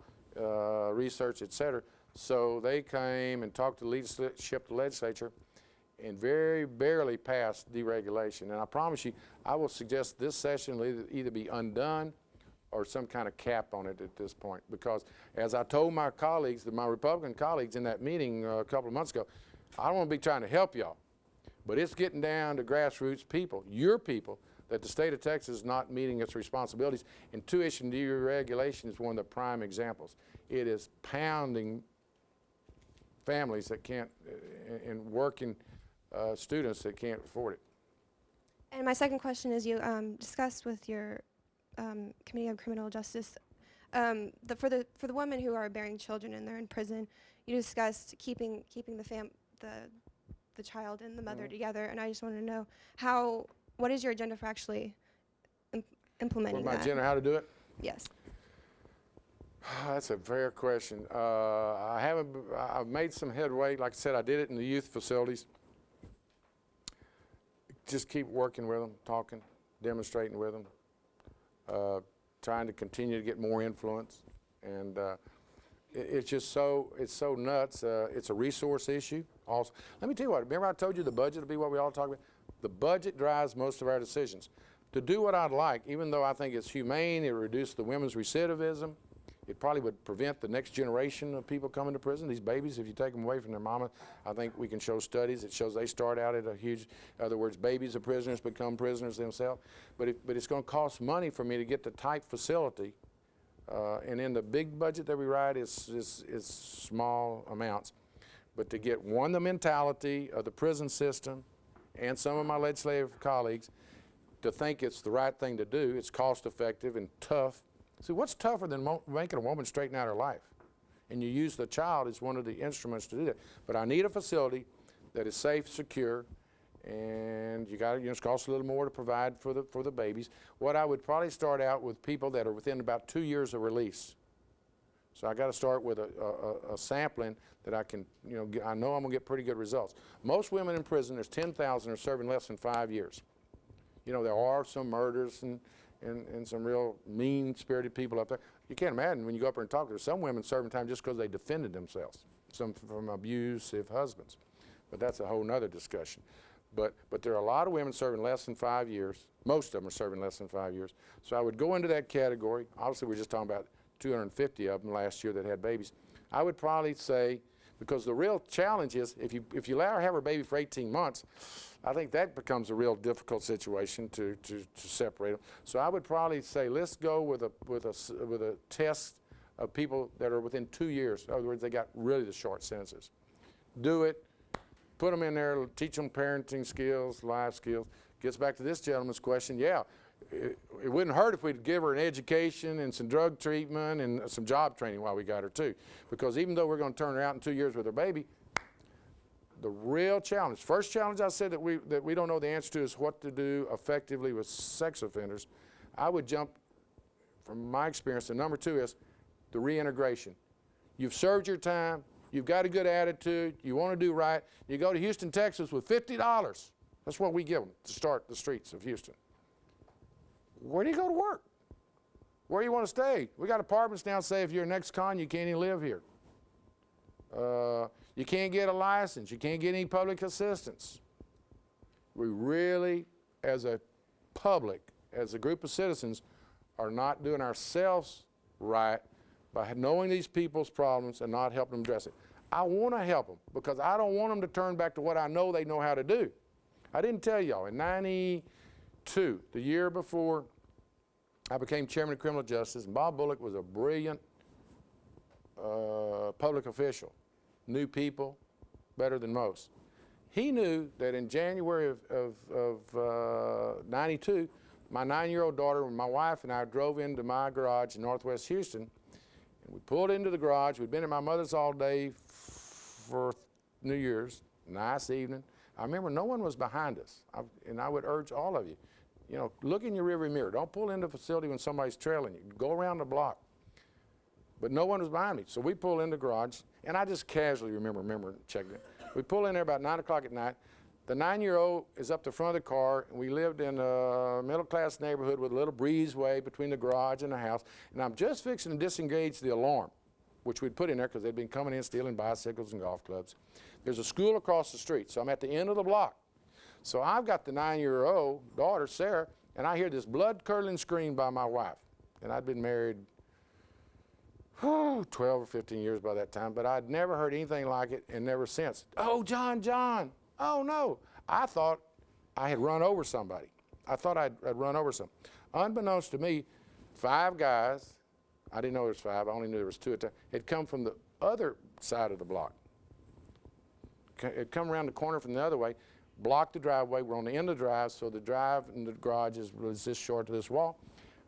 research, et cetera. So they came and talked to the leadership of the legislature and very barely passed deregulation. And I promise you, I will suggest this session will either be undone or some kind of cap on it at this point. Because as I told my colleagues, my Republican colleagues in that meeting a couple of months ago, I don't want to be trying to help y'all, but it's getting down to grassroots people, your people, that the state of Texas is not meeting its responsibilities. And tuition deregulation is one of the prime examples. It is pounding families that can't, and working students that can't afford it. And my second question is, you discussed with your Committee on Criminal Justice, for the women who are bearing children and they're in prison, you discussed keeping the child and the mother together, and I just wanted to know what is your agenda for actually implementing What my that? agenda, how to do it? Yes. That's a fair question. I've made some headway. Like I said, I did it in the youth facilities. Just keep working with them, talking, demonstrating with them, trying to continue to get more influence. And it's just so nuts. It's a resource issue also. Let me tell you what, remember I told you the budget will be what we all talk about? The budget drives most of our decisions. To do what I'd like, even though I think it's humane, it reduces the women's recidivism, it probably would prevent the next generation of people coming to prison. These babies, if you take them away from their mama, I think we can show studies that shows they start out at a huge, in other words, babies of prisoners become prisoners themselves. But it's going to cost money for me to get the type facility. And in the big budget that we write is small amounts. But to get, one, the mentality of the prison system and some of my legislative colleagues to think it's the right thing to do, it's cost effective and tough. See, what's tougher than making a woman straighten out her life? And you use the child as one of the instruments to do that. But I need a facility that is safe, secure, and you got to, it's costs a little more to provide for the babies. What I would probably start out with people that are within about 2 years of release. So I got to start with a sampling that I can, I know I'm going to get pretty good results. Most women in prison, there's 10,000 are serving less than 5 years. There are some murders and some real mean-spirited people up there. You can't imagine when you go up there and talk, there's some women serving time just because they defended themselves, some from abusive husbands. But that's a whole nother discussion. But there are a lot of women serving less than 5 years. Most of them are serving less than 5 years. So I would go into that category. Obviously, we're just talking about 250 of them last year that had babies. I would probably say, because the real challenge is, if you let her have her baby for 18 months, I think that becomes a real difficult situation to separate them. So I would probably say, let's go with a test of people that are within 2 years. In other words, they got really the short sentences. Do it. Put them in there, teach them parenting skills, life skills. Gets back to this gentleman's question. Yeah, it wouldn't hurt if we'd give her an education and some drug treatment and some job training while we got her too. Because even though we're going to turn her out in 2 years with her baby, the real challenge, first challenge I said that we don't know the answer to is what to do effectively with sex offenders. I would jump, from my experience, the number 2 is the reintegration. You've served your time. You've got a good attitude, you want to do right, you go to Houston, Texas with $50. That's what we give them to start the streets of Houston. Where do you go to work? Where do you want to stay? We got apartments now, say if you're an ex-con, you can't even live here. You can't get a license, you can't get any public assistance. We really as a public, as a group of citizens, are not doing ourselves right by knowing these people's problems and not helping them address it. I want to help them because I don't want them to turn back to what I know they know how to do. I didn't tell y'all, in '92, the year before I became chairman of criminal justice, and Bob Bullock was a brilliant public official, knew people better than most. He knew that in January of '92, my 9-year-old daughter and my wife and I drove into my garage in Northwest Houston, and we pulled into the garage. We'd been at my mother's all day for New Year's, nice evening. I remember no one was behind us, and I would urge all of you, you know, look in your rearview mirror. Don't pull into the facility when somebody's trailing you. Go around the block. But no one was behind me, so we pull in the garage, and I just casually remember checking it. We pull in there about 9 o'clock at night. The 9-year-old is up the front of the car, and we lived in a middle-class neighborhood with a little breezeway between the garage and the house, and I'm just fixing to disengage the alarm, which we'd put in there because they'd been coming in stealing bicycles and golf clubs. There's a school across the street, so I'm at the end of the block. So I've got the 9-year-old daughter, Sarah, and I hear this blood-curdling scream by my wife. And I'd been married 12 or 15 years by that time, but I'd never heard anything like it and never since. Oh, John, John. Oh, no. I thought I had run over somebody. I thought I'd run over something. Unbeknownst to me, 5 guys, I didn't know there was 5, I only knew there was 2 at the time, had come from the other side of the block. Had come around the corner from the other way, blocked the driveway. We're on the end of the drive, so the drive and the garage was this short to this wall.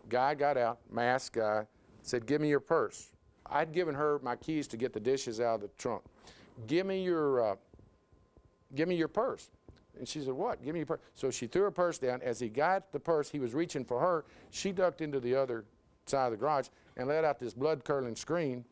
Guy got out, masked guy, said, "Give me your purse." I'd given her my keys to get the dishes out of the trunk. Give me your purse. And she said, "What? Give me your purse." So she threw her purse down. As he got the purse, he was reaching for her. She ducked into the other side of the garage and let out this blood-curdling scream.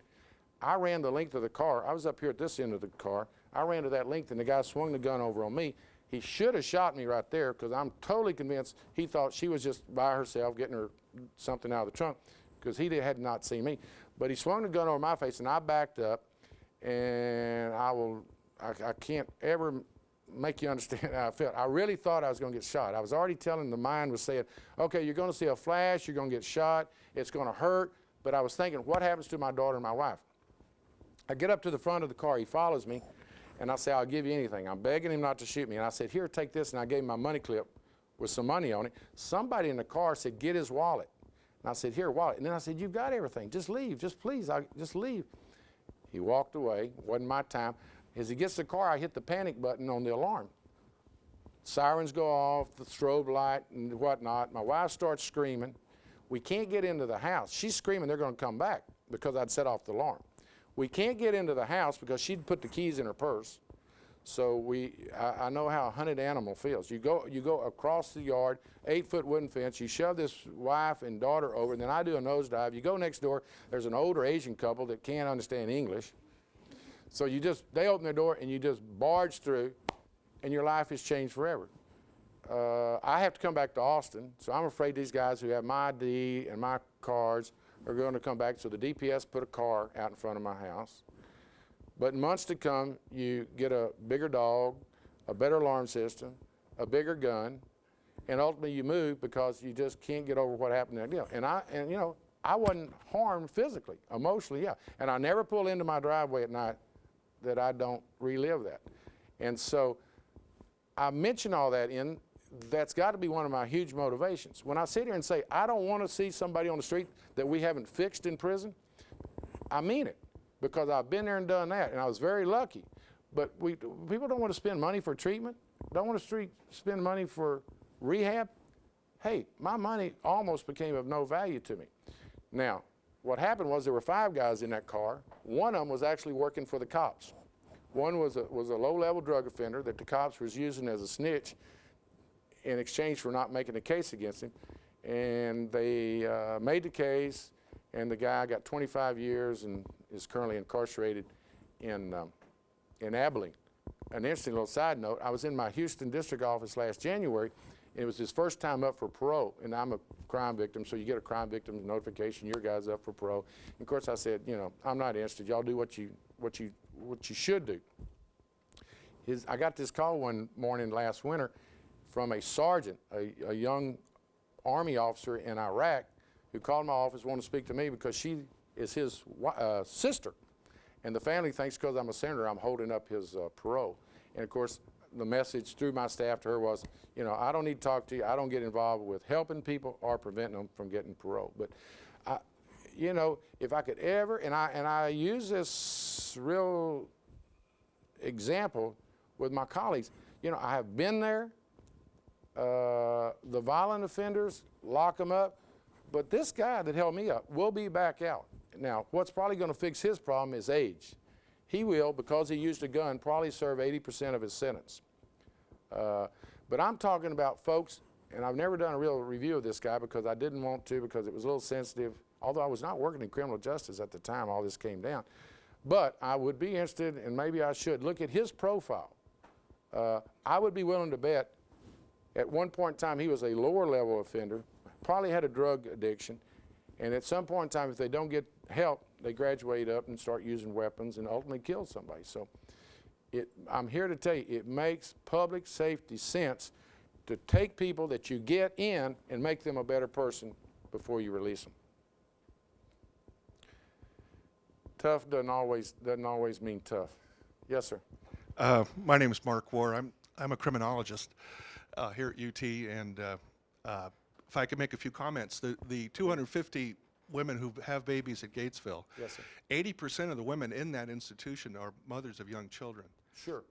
I ran the length of the car. I was up here at this end of the car. I ran to that length, and the guy swung the gun over on me. He should have shot me right there because I'm totally convinced he thought she was just by herself getting her something out of the trunk because he had not seen me. But he swung the gun over my face, and I backed up, and I can't ever make you understand how I felt. I really thought I was going to get shot. I was already telling the mind was saying, okay, you're going to see a flash, you're going to get shot, it's going to hurt. But I was thinking, what happens to my daughter and my wife? I get up to the front of the car, he follows me, and I say, "I'll give you anything." I'm begging him not to shoot me. And I said, "Here, take this." And I gave him my money clip with some money on it. Somebody in the car said, "Get his wallet." And I said, "Here, wallet." And then I said, "You've got everything. Just leave. Just please, just leave." He walked away. Wasn't my time. As he gets to the car, I hit the panic button on the alarm. Sirens go off, the strobe light and whatnot. My wife starts screaming. We can't get into the house. She's screaming they're going to come back because I'd set off the alarm. We can't get into the house because she'd put the keys in her purse. So I know how a hunted animal feels. You go across the yard, 8-foot wooden fence, you shove this wife and daughter over, and then I do a nosedive. You go next door, there's an older Asian couple that can't understand English. So they open their door and you just barge through, and your life is changed forever. I have to come back to Austin, so I'm afraid these guys who have my ID and my cards are going to come back. So the DPS put a car out in front of my house. But in months to come, you get a bigger dog, a better alarm system, a bigger gun, and ultimately you move because you just can't get over what happened that deal. And you know, I wasn't harmed physically, emotionally, yeah. And I never pull into my driveway at night that I don't relive that. And so I mention all that that's got to be one of my huge motivations. When I sit here and say, I don't want to see somebody on the street that we haven't fixed in prison, I mean it, because I've been there and done that, and I was very lucky. But people don't want to spend money for treatment, don't want to spend money for rehab. Hey, my money almost became of no value to me. Now, what happened was there were 5 guys in that car. One of them was actually working for the cops. One was a low-level drug offender that the cops was using as a snitch in exchange for not making a case against him. And they made the case, and the guy got 25 years and is currently incarcerated in Abilene. An interesting little side note, I was in my Houston district office last January, and it was his first time up for parole, and I'm a crime victim, so you get a crime victim notification, your guy's up for parole. And of course I said, you know, I'm not interested, y'all do what you should do. I got this call one morning last winter from a sergeant, a young Army officer in Iraq, who called my office, wanted to speak to me because she is his sister. And the family thinks because I'm a senator, I'm holding up his parole. And of course, the message through my staff to her was, you know, I don't need to talk to you. I don't get involved with helping people or preventing them from getting parole. But, you know, if I could ever, and I use this real example with my colleagues, you know, I have been there. The violent offenders, lock them up. But this guy that held me up will be back out. Now, what's probably going to fix his problem is age. He will, because he used a gun, probably serve 80% of his sentence. But I'm talking about folks, and I've never done a real review of this guy because I didn't want to, because it was a little sensitive, although I was not working in criminal justice at the time all this came down. But I would be interested, and maybe I should, look at his profile. I would be willing to bet at one point in time he was a lower level offender, probably had a drug addiction, and at some point in time, if they don't get help, they graduate up and start using weapons and ultimately kill somebody. So I'm here to tell you, it makes public safety sense to take people that you get in and make them a better person before you release them. Tough doesn't always mean tough. Yes, sir. My name is Mark Warr. I'm a criminologist here at UT, and if I could make a few comments, the 250 women who have babies at Gatesville, Yes, sir. 80% of the women in that institution are mothers of young children. Sure.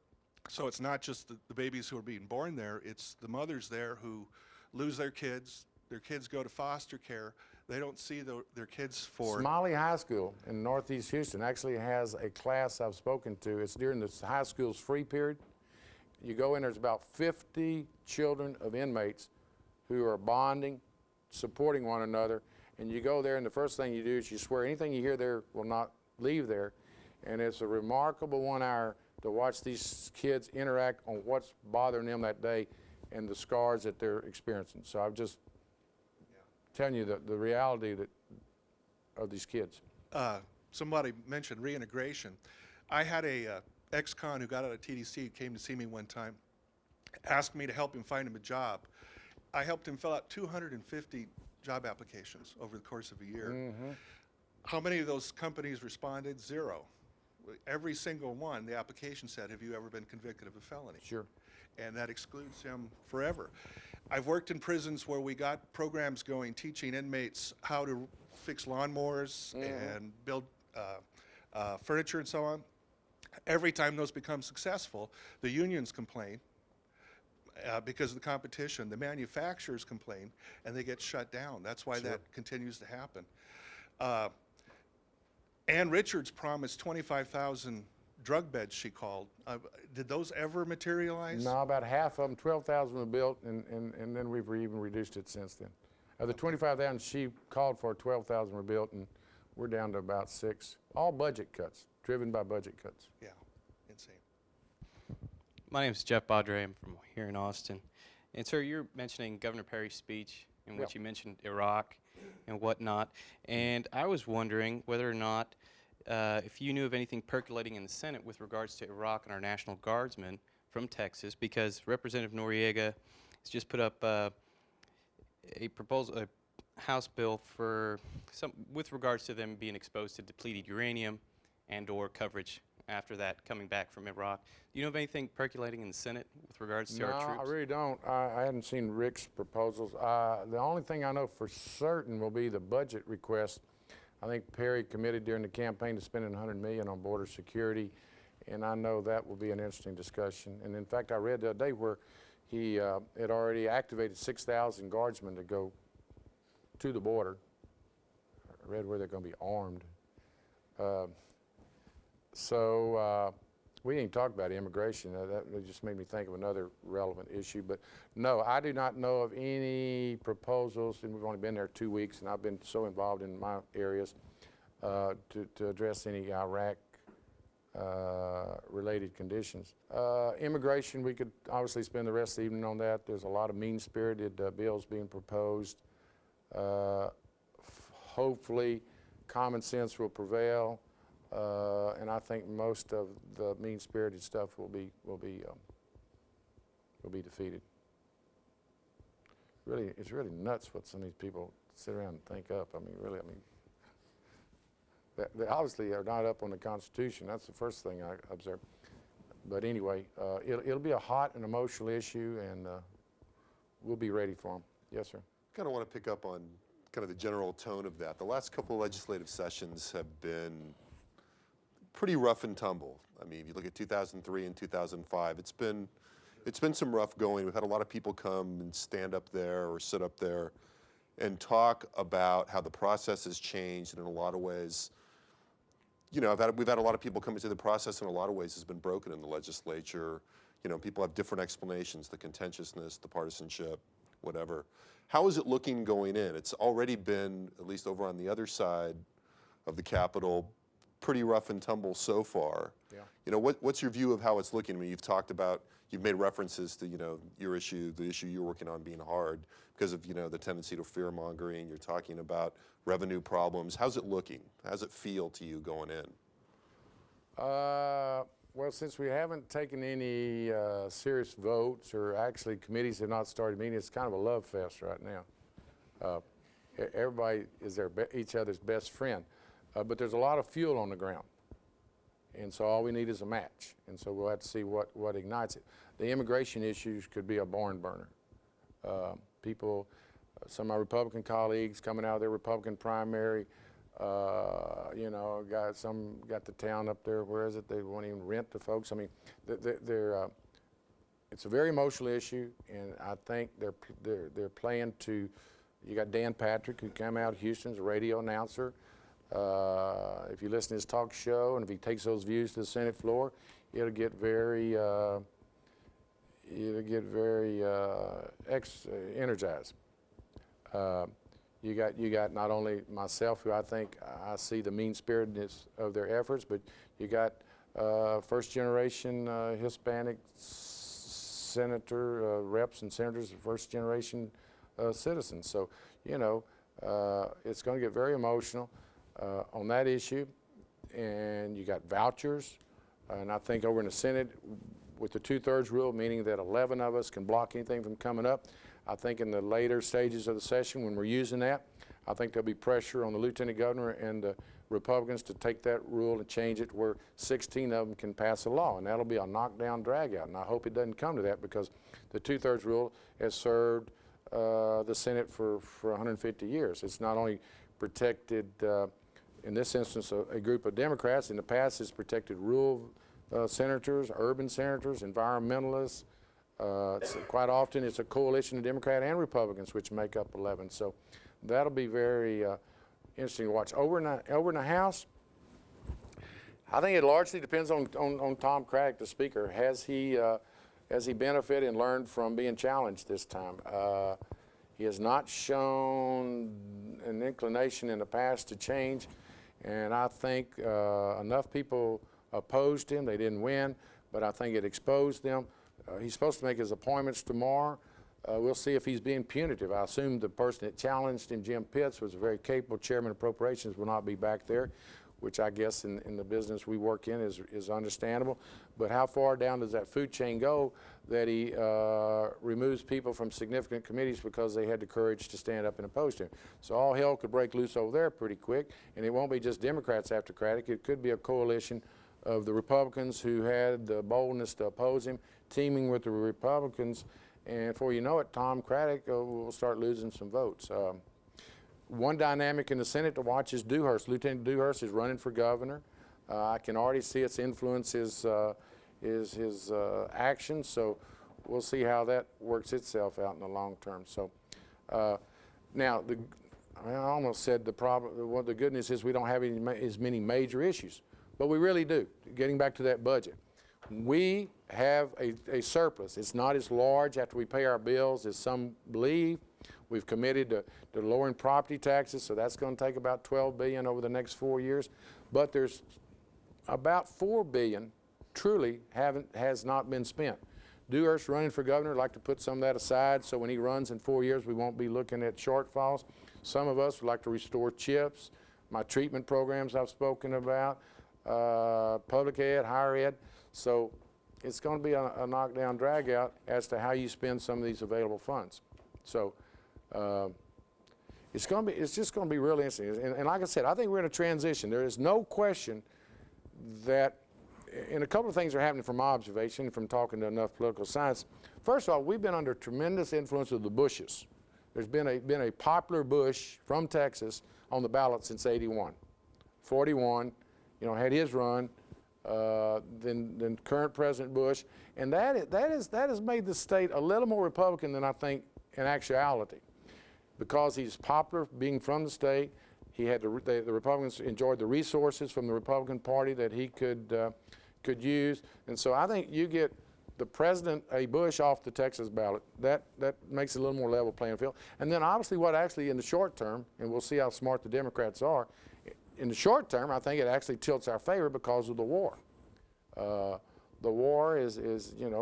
So it's not just the babies who are being born there, it's the mothers there who lose their kids go to foster care, they don't see their kids for... Smiley High School in Northeast Houston actually has a class I've spoken to. It's during the high school's free period. You go in, there's about 50 children of inmates who are bonding, supporting one another, and you go there and the first thing you do is you swear anything you hear there will not leave there. And it's a remarkable 1 hour to watch these kids interact on what's bothering them that day and the scars that they're experiencing. So I'm just telling you the reality of these kids. Somebody mentioned reintegration. I had a ex-con who got out of TDC, came to see me one time, asked me to help him find him a job. I helped him fill out 250 job applications over the course of a year. Mm-hmm. How many of those companies responded? 0. Every single one, the application said, have you ever been convicted of a felony? Sure. And that excludes him forever. I've worked in prisons where we got programs going teaching inmates how to fix lawnmowers and build furniture and so on. Every time those become successful, the unions complain because of the competition. The manufacturers complain and they get shut down. That's why that continues to happen. Ann Richards promised 25,000 drug beds, she called. Did those ever materialize? No, about half of them, 12,000 were built, and then we've even reduced it since then. Of the 25,000 she called for, 12,000 were built, and we're down to about 6. All budget cuts, driven by budget cuts. Yeah, insane. My name is Jeff Baudre. I'm from here in Austin. And sir, you're mentioning Governor Perry's speech in which you mentioned Iraq and whatnot. And I was wondering whether or not if you knew of anything percolating in the Senate with regards to Iraq and our National Guardsmen from Texas, because Representative Noriega has just put up a proposal, a House bill for with regards to them being exposed to depleted uranium and/or coverage after that coming back from Iraq. Do you know of anything percolating in the Senate with regards to our troops? No, I really don't. I hadn't seen Rick's proposals. The only thing I know for certain will be the budget request. I think Perry committed during the campaign to spending $100 million on border security, and I know that will be an interesting discussion. And in fact, I read the other day where he had already activated 6,000 guardsmen to go to the border. I read where they're going to be armed. We didn't talk about immigration. That just made me think of another relevant issue. But no, I do not know of any proposals, and we've only been there 2 weeks, and I've been so involved in my areas to address any Iraq related conditions. Immigration, we could obviously spend the rest of the evening on that. There's a lot of mean-spirited bills being proposed. Hopefully, common sense will prevail. And I think most of the mean-spirited stuff will be defeated. it's really nuts what some of these people sit around and think up. I mean, really, I mean, they obviously are not up on the Constitution. That's the first thing I observed. But anyway, it'll be a hot and emotional issue, and we'll be ready for them. Yes, sir. Kind of want to pick up on kind of the general tone of that. The last couple of legislative sessions have been pretty rough and tumble. I mean, if you look at 2003 and 2005, it's been some rough going. We've had a lot of people come and stand up there or sit up there and talk about how the process has changed, and in a lot of ways, you know, we've had a lot of people come into the process in a lot of ways has been broken in the legislature. You know, people have different explanations, the contentiousness, the partisanship, whatever. How is it looking going in? It's already been, at least over on the other side of the Capitol, pretty rough and tumble so far. Yeah. You know, what's your view of how it's looking? I mean, you've made references to, you know, your issue, the issue you're working on being hard because of, you know, the tendency to fear mongering. You're talking about revenue problems. How's it looking? How's it feel to you going in? Well, since we haven't taken any serious votes, or actually committees have not started meeting, it's kind of a love fest right now. Everybody is each other's best friend, but there's a lot of fuel on the ground, and so all we need is a match, and so we'll have to see what ignites it. The immigration issues could be a barn burner. People, some of my Republican colleagues coming out of their Republican primary, you know, got the town up there. Where is it? They won't even rent to folks. I mean, it's a very emotional issue, and I think they're playing to. You got Dan Patrick, who came out of Houston as a radio announcer. If you listen to his talk show, and if he takes those views to the Senate floor, it'll get very energized. You got not only myself, who I think I see the mean-spiritedness of their efforts, but you got first-generation Hispanic senator, reps and senators, first-generation citizens. So, you know, it's going to get very emotional on that issue. And you got vouchers, and I think over in the Senate, with the 2/3 rule, meaning that 11 of us can block anything from coming up, I think in the later stages of the session, when we're using that, I think there'll be pressure on the Lieutenant Governor and the Republicans to take that rule and change it where 16 of them can pass a law, and that'll be a knockdown drag-out. And I hope it doesn't come to that, because the 2/3 rule has served the Senate for 150 years. It's not only protected, in this instance, a group of Democrats. In the past, it's protected rural senators, urban senators, environmentalists. Quite often, it's a coalition of Democrat and Republicans which make up 11. So that'll be very interesting to watch. Over in the House, I think it largely depends on Tom Craddick, the Speaker. Has he benefited and learned from being challenged this time? He has not shown an inclination in the past to change, and I think enough people opposed him. They didn't win, but I think it exposed them. He's supposed to make his appointments tomorrow. We'll see if he's being punitive. I assume the person that challenged him, Jim Pitts, was a very capable chairman of appropriations, will not be back there, which I guess in the business we work in is understandable. But how far down does that food chain go that he removes people from significant committees because they had the courage to stand up and oppose him? So all hell could break loose over there pretty quick, and it won't be just Democrats after Craddick. It could be a coalition of the Republicans who had the boldness to oppose him, teaming with the Republicans, and before you know it, Tom Craddick will start losing some votes. One dynamic in the Senate to watch is Dewhurst. Lieutenant Dewhurst is running for governor. I can already see its influence his actions, so we'll see how that works itself out in the long term. So now, I almost said the problem. Well, the good news is we don't have as many major issues, but we really do. Getting back to that budget, we have a surplus. It's not as large after we pay our bills as some believe. We've committed to lowering property taxes, so that's going to take about $12 billion over the next 4 years. But there's about $4 billion truly has not been spent. Dewhurst running for governor would like to put some of that aside, so when he runs in 4 years, we won't be looking at shortfalls. Some of us would like to restore CHIPS, my treatment programs I've spoken about, public ed, higher ed. So it's going to be a knockdown, drag out as to how you spend some of these available funds. So It's just going to be really interesting. And like I said, I think we're in a transition. There is no question that, and a couple of things are happening from my observation, from talking to enough political science. First of all, we've been under tremendous influence of the Bushes. There's been a popular Bush from Texas on the ballot since '81. 41, had his run. Then current President Bush, and that has made the state a little more Republican than I think in actuality, because he's popular being from the state. He had the Republicans enjoyed the resources from the Republican Party that he could use, and so I think you get the President, a Bush, off the Texas ballot. That makes it a little more level playing field. And then obviously what actually in the short term, and we'll see how smart the Democrats are. In the short term, I think it actually tilts our favor because of the war. The war is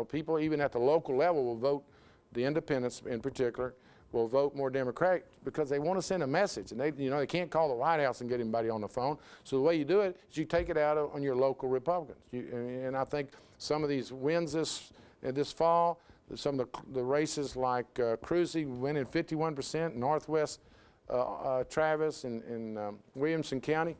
people even at the local level will vote, the independents in particular, will vote more Democratic because they want to send a message, and they can't call the White House and get anybody on the phone. So the way you do it is you take it out on your local Republicans. And I think some of these wins this fall, some of the races like Cruzy winning 51%, Northwest Travis in Williamson County.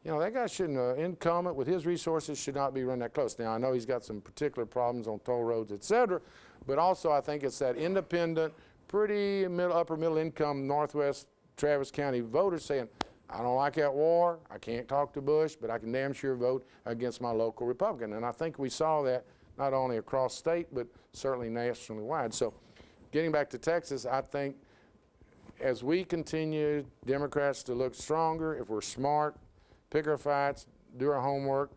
That guy shouldn't, incumbent with his resources, should not be run that close. Now, I know he's got some particular problems on toll roads, et cetera, but also I think it's that independent, pretty upper middle income Northwest Travis County voters saying, I don't like that war, I can't talk to Bush, but I can damn sure vote against my local Republican. And I think we saw that not only across state, but certainly nationally wide. So getting back to Texas, I think as we continue, Democrats to look stronger, if we're smart, pick our fights, do our homework,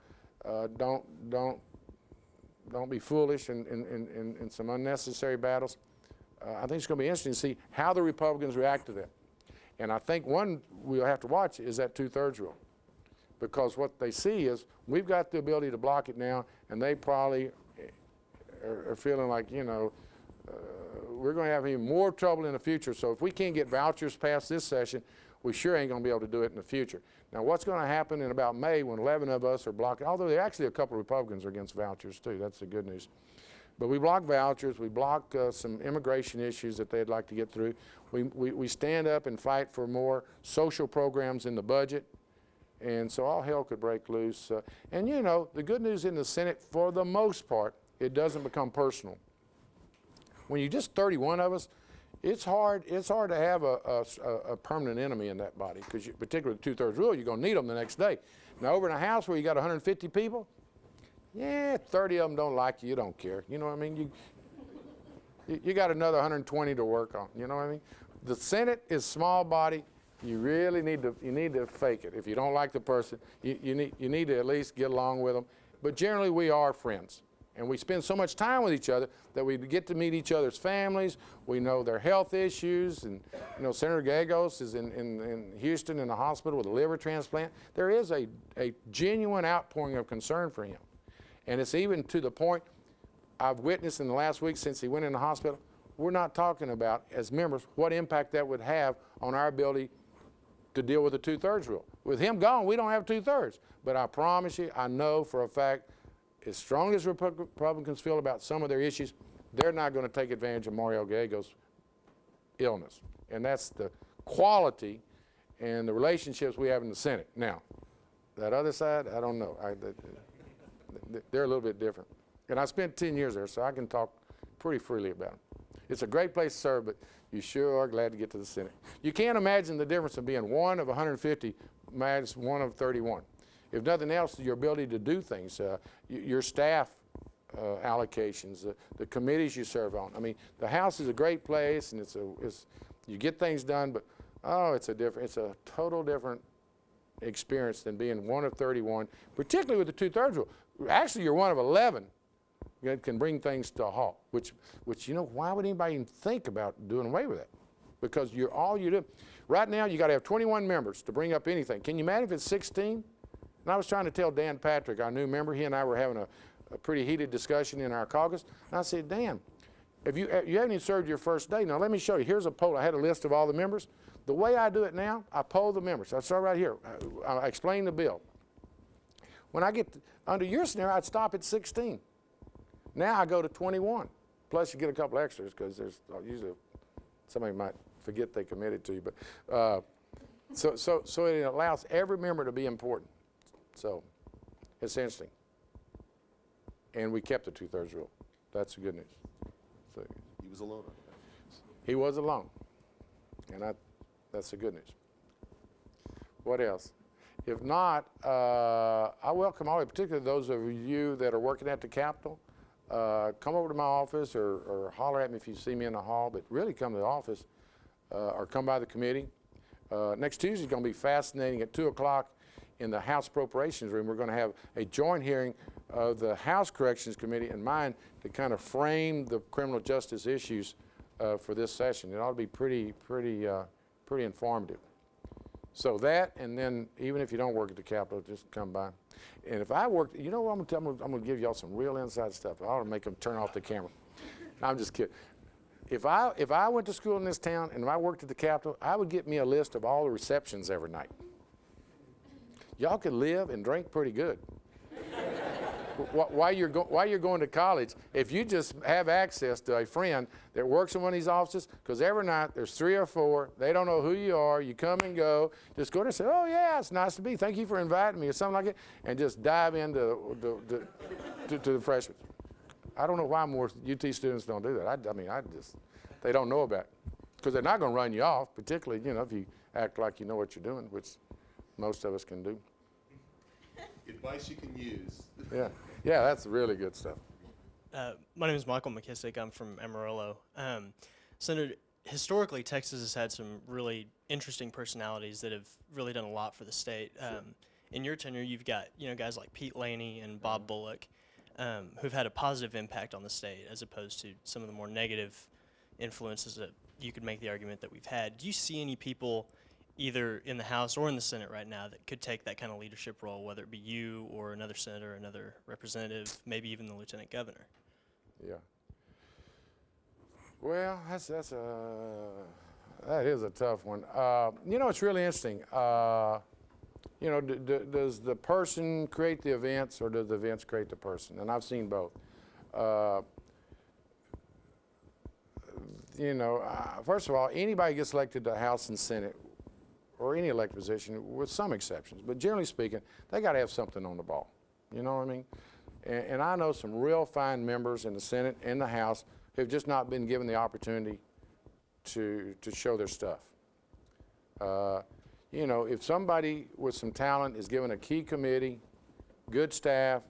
don't be foolish in some unnecessary battles. I think it's going to be interesting to see how the Republicans react to that. And I think one we'll have to watch is that 2/3 rule, because what they see is we've got the ability to block it now, and they probably are feeling like, we're going to have even more trouble in the future. So if we can't get vouchers passed this session, we sure ain't going to be able to do it in the future. Now, what's going to happen in about May when 11 of us are blocking, although there are actually a couple of Republicans are against vouchers too, that's the good news. But we block vouchers, we block some immigration issues that they'd like to get through. We stand up and fight for more social programs in the budget, and so all hell could break loose. And the good news in the Senate, for the most part, it doesn't become personal. When you're just 31 of us, it's hard to have a permanent enemy in that body, because particularly the 2/3 rule, you're going to need them the next day. Now, over in a house where you got 150 people, yeah, 30 of them don't like you, you don't care. You know what I mean? You got another 120 to work on, you know what I mean? The Senate is small body. You really need to fake it. If you don't like the person, you need to at least get along with them. But generally, we are friends. And we spend so much time with each other that we get to meet each other's families. We know their health issues. And Senator Gallegos is in Houston in the hospital with a liver transplant. There is a genuine outpouring of concern for him. And it's even to the point I've witnessed in the last week since he went in the hospital, we're not talking about, as members, what impact that would have on our ability to deal with the 2/3 rule. With him gone, we don't have 2/3. But I promise you, I know for a fact, as strong as Republicans feel about some of their issues, they're not going to take advantage of Mario Gallegos' illness. And that's the quality and the relationships we have in the Senate. Now, that other side, I don't know. They're a little bit different. And I spent 10 years there, so I can talk pretty freely about them. It's a great place to serve, but you sure are glad to get to the Senate. You can't imagine the difference of being one of 150 minus one of 31. If nothing else, your ability to do things, your staff allocations, the committees you serve on. I mean, the House is a great place, and you get things done, but it's a total different experience than being one of 31, particularly with the 2/3 rule. Actually, you're one of 11 that can bring things to a halt, which why would anybody even think about doing away with that? Because all you do. Right now, you got to have 21 members to bring up anything. Can you imagine if it's 16? And I was trying to tell Dan Patrick, our new member, he and I were having a pretty heated discussion in our caucus, and I said, Dan, if you haven't even served your first day, now let me show you. Here's a poll. I had a list of all the members. The way I do it now, I poll the members. I start right here. I explain the bill. When I get under your scenario, I'd stop at 16. Now I go to 21. Plus you get a couple extras because there's usually somebody might forget they committed to you. But so it allows every member to be important. So it's interesting. And we kept the 2/3 rule. That's the good news. So He was alone on that. he was alone, and that's the good news. What else? If not, I welcome all, particularly those of you that are working at the Capitol. Come over to my office or holler at me if you see me in the hall, but really come to the office or come by the committee. Next Tuesday is going to be fascinating at 2 o'clock in the House Appropriations Room. We're going to have a joint hearing of the House Corrections Committee and mine to kind of frame the criminal justice issues for this session. It ought to be pretty informative. So that, and then even if you don't work at the Capitol, just come by. And if I worked, you know what I'm going to tell? I'm going to give y'all some real inside stuff. I ought to make them turn off the camera. No, I'm just kidding. If I went to school in this town and if I worked at the Capitol, I would get me a list of all the receptions every night. Y'all could live and drink pretty good. While you're going to college, if you just have access to a friend that works in one of these offices, because every night there's 3 or 4, they don't know who you are, you come and go, just go there and say, oh yeah, it's nice to be, thank you for inviting me, or something like that, and just dive into the freshmen. I don't know why more UT students don't do that. I mean, they don't know about it, because they're not going to run you off, particularly, you know, if you act like you know what you're doing, which most of us can do. Advice you can use. Yeah, that's really good stuff. My name is Michael McKissick. I'm from Amarillo. Senator, historically, Texas has had some really interesting personalities that have really done a lot for the state. In your tenure, you've got guys like Pete Laney and Bob Bullock, who've had a positive impact on the state, as opposed to some of the more negative influences that you could make the argument that we've had. Do you see any people, either in the House or in the Senate right now, that could take that kind of leadership role, whether it be you or another senator, another representative, maybe even the lieutenant governor? Yeah. Well, that is a tough one. You know, it's really interesting. You know, does the person create the events, or does the events create the person? And I've seen both. You know, first of all, anybody gets elected to the House and Senate, or any elected position, with some exceptions, but generally speaking, they got to have something on the ball. You know what I mean? And I know some real fine members in the Senate and the House who've just not been given the opportunity to show their stuff. You know, if somebody with some talent is given a key committee, good staff,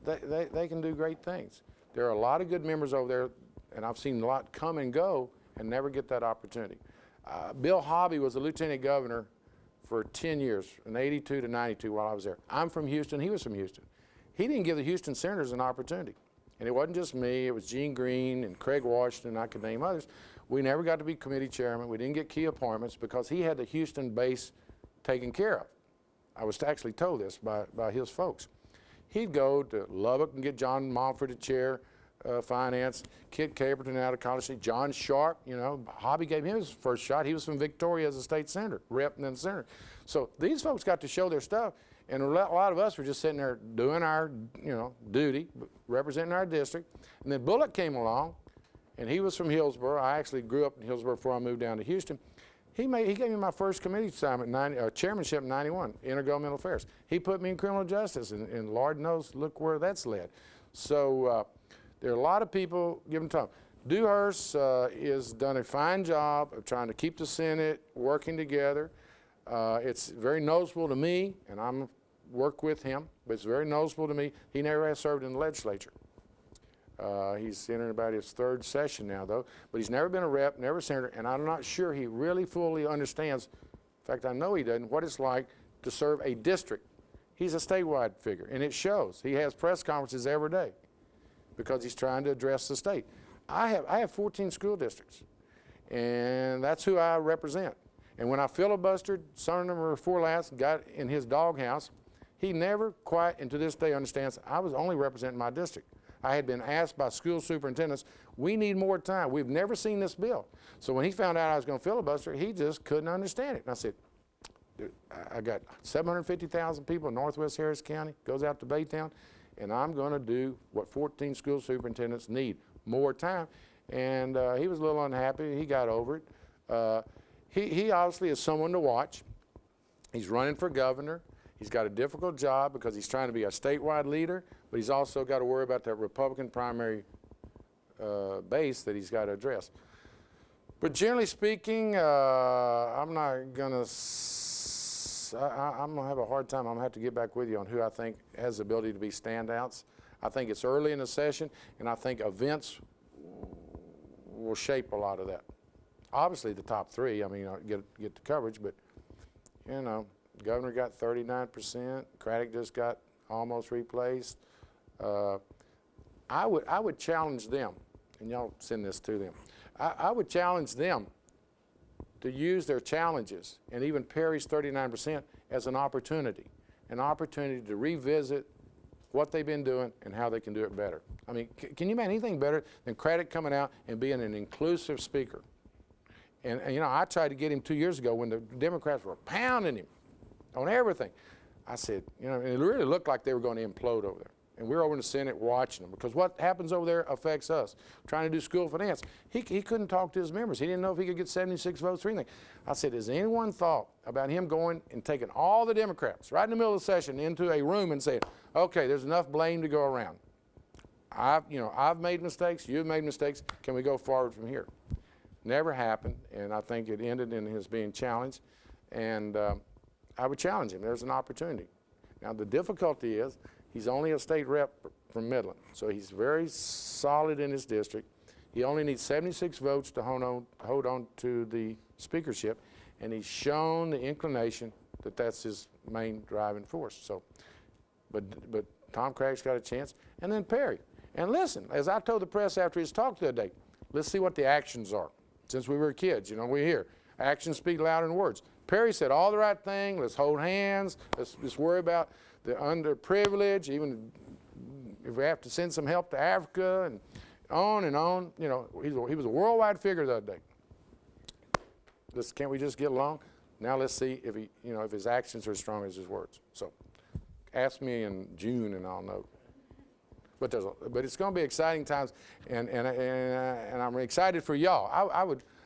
they can do great things. There are a lot of good members over there, and I've seen a lot come and go and never get that opportunity. Bill Hobby was a lieutenant governor for 10 years, from 82 to 92 while I was there. I'm from Houston, he was from Houston. He didn't give the Houston Senators an opportunity. And it wasn't just me, it was Gene Green and Craig Washington, I could name others. We never got to be committee chairman, we didn't get key appointments because he had the Houston base taken care of. I was actually told this by his folks. He'd go to Lubbock and get John Montford to chair finance, Kit Caperton out of College Station, John Sharp, you know, Hobby gave him his first shot. He was from Victoria as a state senator, rep and then senator. So these folks got to show their stuff, and a lot of us were just sitting there doing our, you know, duty, representing our district. And then Bullock came along, and he was from Hillsborough. I actually grew up in Hillsborough before I moved down to Houston. He gave me my first committee assignment, chairmanship in '91, Intergovernmental Affairs. He put me in criminal justice, and Lord knows, look where that's led. So there are a lot of people giving time. Dewhurst has done a fine job of trying to keep the Senate working together. It's very noticeable to me, and I'm work with him, but it's very noticeable to me, he never has served in the legislature. He's entering about his 3rd session now, though, but he's never been a rep, never a senator, and I'm not sure he really fully understands, in fact, I know he doesn't, what it's like to serve a district. He's a statewide figure, and it shows. He has press conferences every day because he's trying to address the state. I have 14 school districts, and that's who I represent. And when I filibustered, son number 4 last, got in his doghouse, he never quite, and to this day understands, I was only representing my district. I had been asked by school superintendents, we need more time. We've never seen this bill. So when he found out I was going to filibuster, he just couldn't understand it. And I said, dude, I got 750,000 people in Northwest Harris County, goes out to Baytown, and I'm going to do what 14 school superintendents need, more time. And he was a little unhappy. He got over it. he obviously is someone to watch. He's running for governor. He's got a difficult job because he's trying to be a statewide leader, but he's also got to worry about that Republican primary base that he's got to address. But generally speaking, I'm not gonna. I'm gonna have a hard time. I'm gonna have to get back with you on who I think has the ability to be standouts. I think it's early in the session, and I think events will shape a lot of that. Obviously, the top three. I mean, get the coverage, but you know, governor got 39%. Craddock just got almost replaced. I would challenge them, and y'all send this to them. I would challenge them to use their challenges, and even Perry's 39%, as an opportunity to revisit what they've been doing and how they can do it better. I mean, can you imagine anything better than Craddock coming out and being an inclusive speaker? And you know, I tried to get him 2 years ago when the Democrats were pounding him on everything. I said, you know, and it really looked like they were going to implode over there. And we were over in the Senate watching them, because what happens over there affects us. Trying to do school finance, he couldn't talk to his members. He didn't know if he could get 76 votes for anything. I said, has anyone thought about him going and taking all the Democrats right in the middle of the session into a room and saying, okay, there's enough blame to go around. I've made mistakes, you've made mistakes, can we go forward from here? Never happened, and I think it ended in his being challenged, and I would challenge him. There's an opportunity. Now, the difficulty is he's only a state rep from Midland, so he's very solid in his district. He only needs 76 votes to hold on to the speakership, and he's shown the inclination that that's his main driving force. So, but Tom Craddock's got a chance, and then Perry. And listen, as I told the press after his talk the other day, let's see what the actions are. Since we were kids, you know, we hear actions speak louder than words. Perry said all the right thing. Let's hold hands. Let's worry about the underprivileged, even if we have to send some help to Africa, and on and on. You know, he was a worldwide figure the other day. Can't we just get along? Now let's see if if his actions are as strong as his words. So, ask me in June, and I'll know. But it's going to be exciting times, and I'm excited for y'all.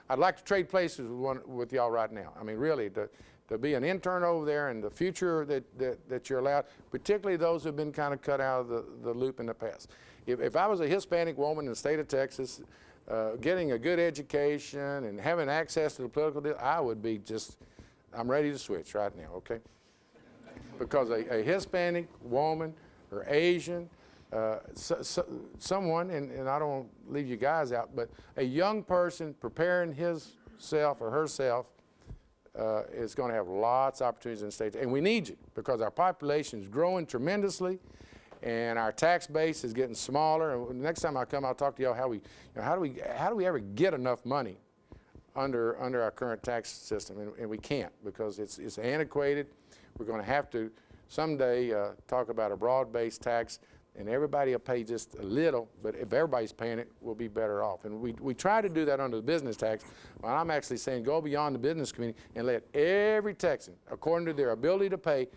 I'd like to trade places with y'all right now. I mean, really, to be an intern over there, and the future that you're allowed, particularly those who've been kind of cut out of the loop in the past. If I was a Hispanic woman in the state of Texas, getting a good education and having access to the political deal, I would be I'm ready to switch right now, okay? Because a Hispanic woman or Asian, someone, and I don't leave you guys out, but a young person preparing himself or herself is going to have lots of opportunities in the state. And we need you, because our population is growing tremendously, and our tax base is getting smaller. And next time I come, I'll talk to y'all how do we ever get enough money under our current tax system, and we can't, because it's antiquated. We're going to have to someday talk about a broad-based tax, and everybody will pay just a little, but if everybody's paying it, we'll be better off. And we try to do that under the business tax. Well, I'm actually saying go beyond the business community and let every Texan, according to their ability to pay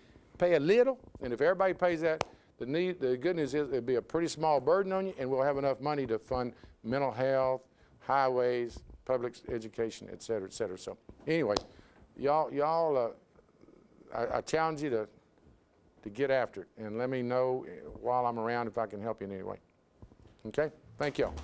a little, and if everybody pays that, the good news is it'll be a pretty small burden on you, and we'll have enough money to fund mental health, highways, public education, et cetera, et cetera. So anyway, y'all, I challenge you to get after it, and let me know while I'm around if I can help you in any way. Okay? Thank y'all.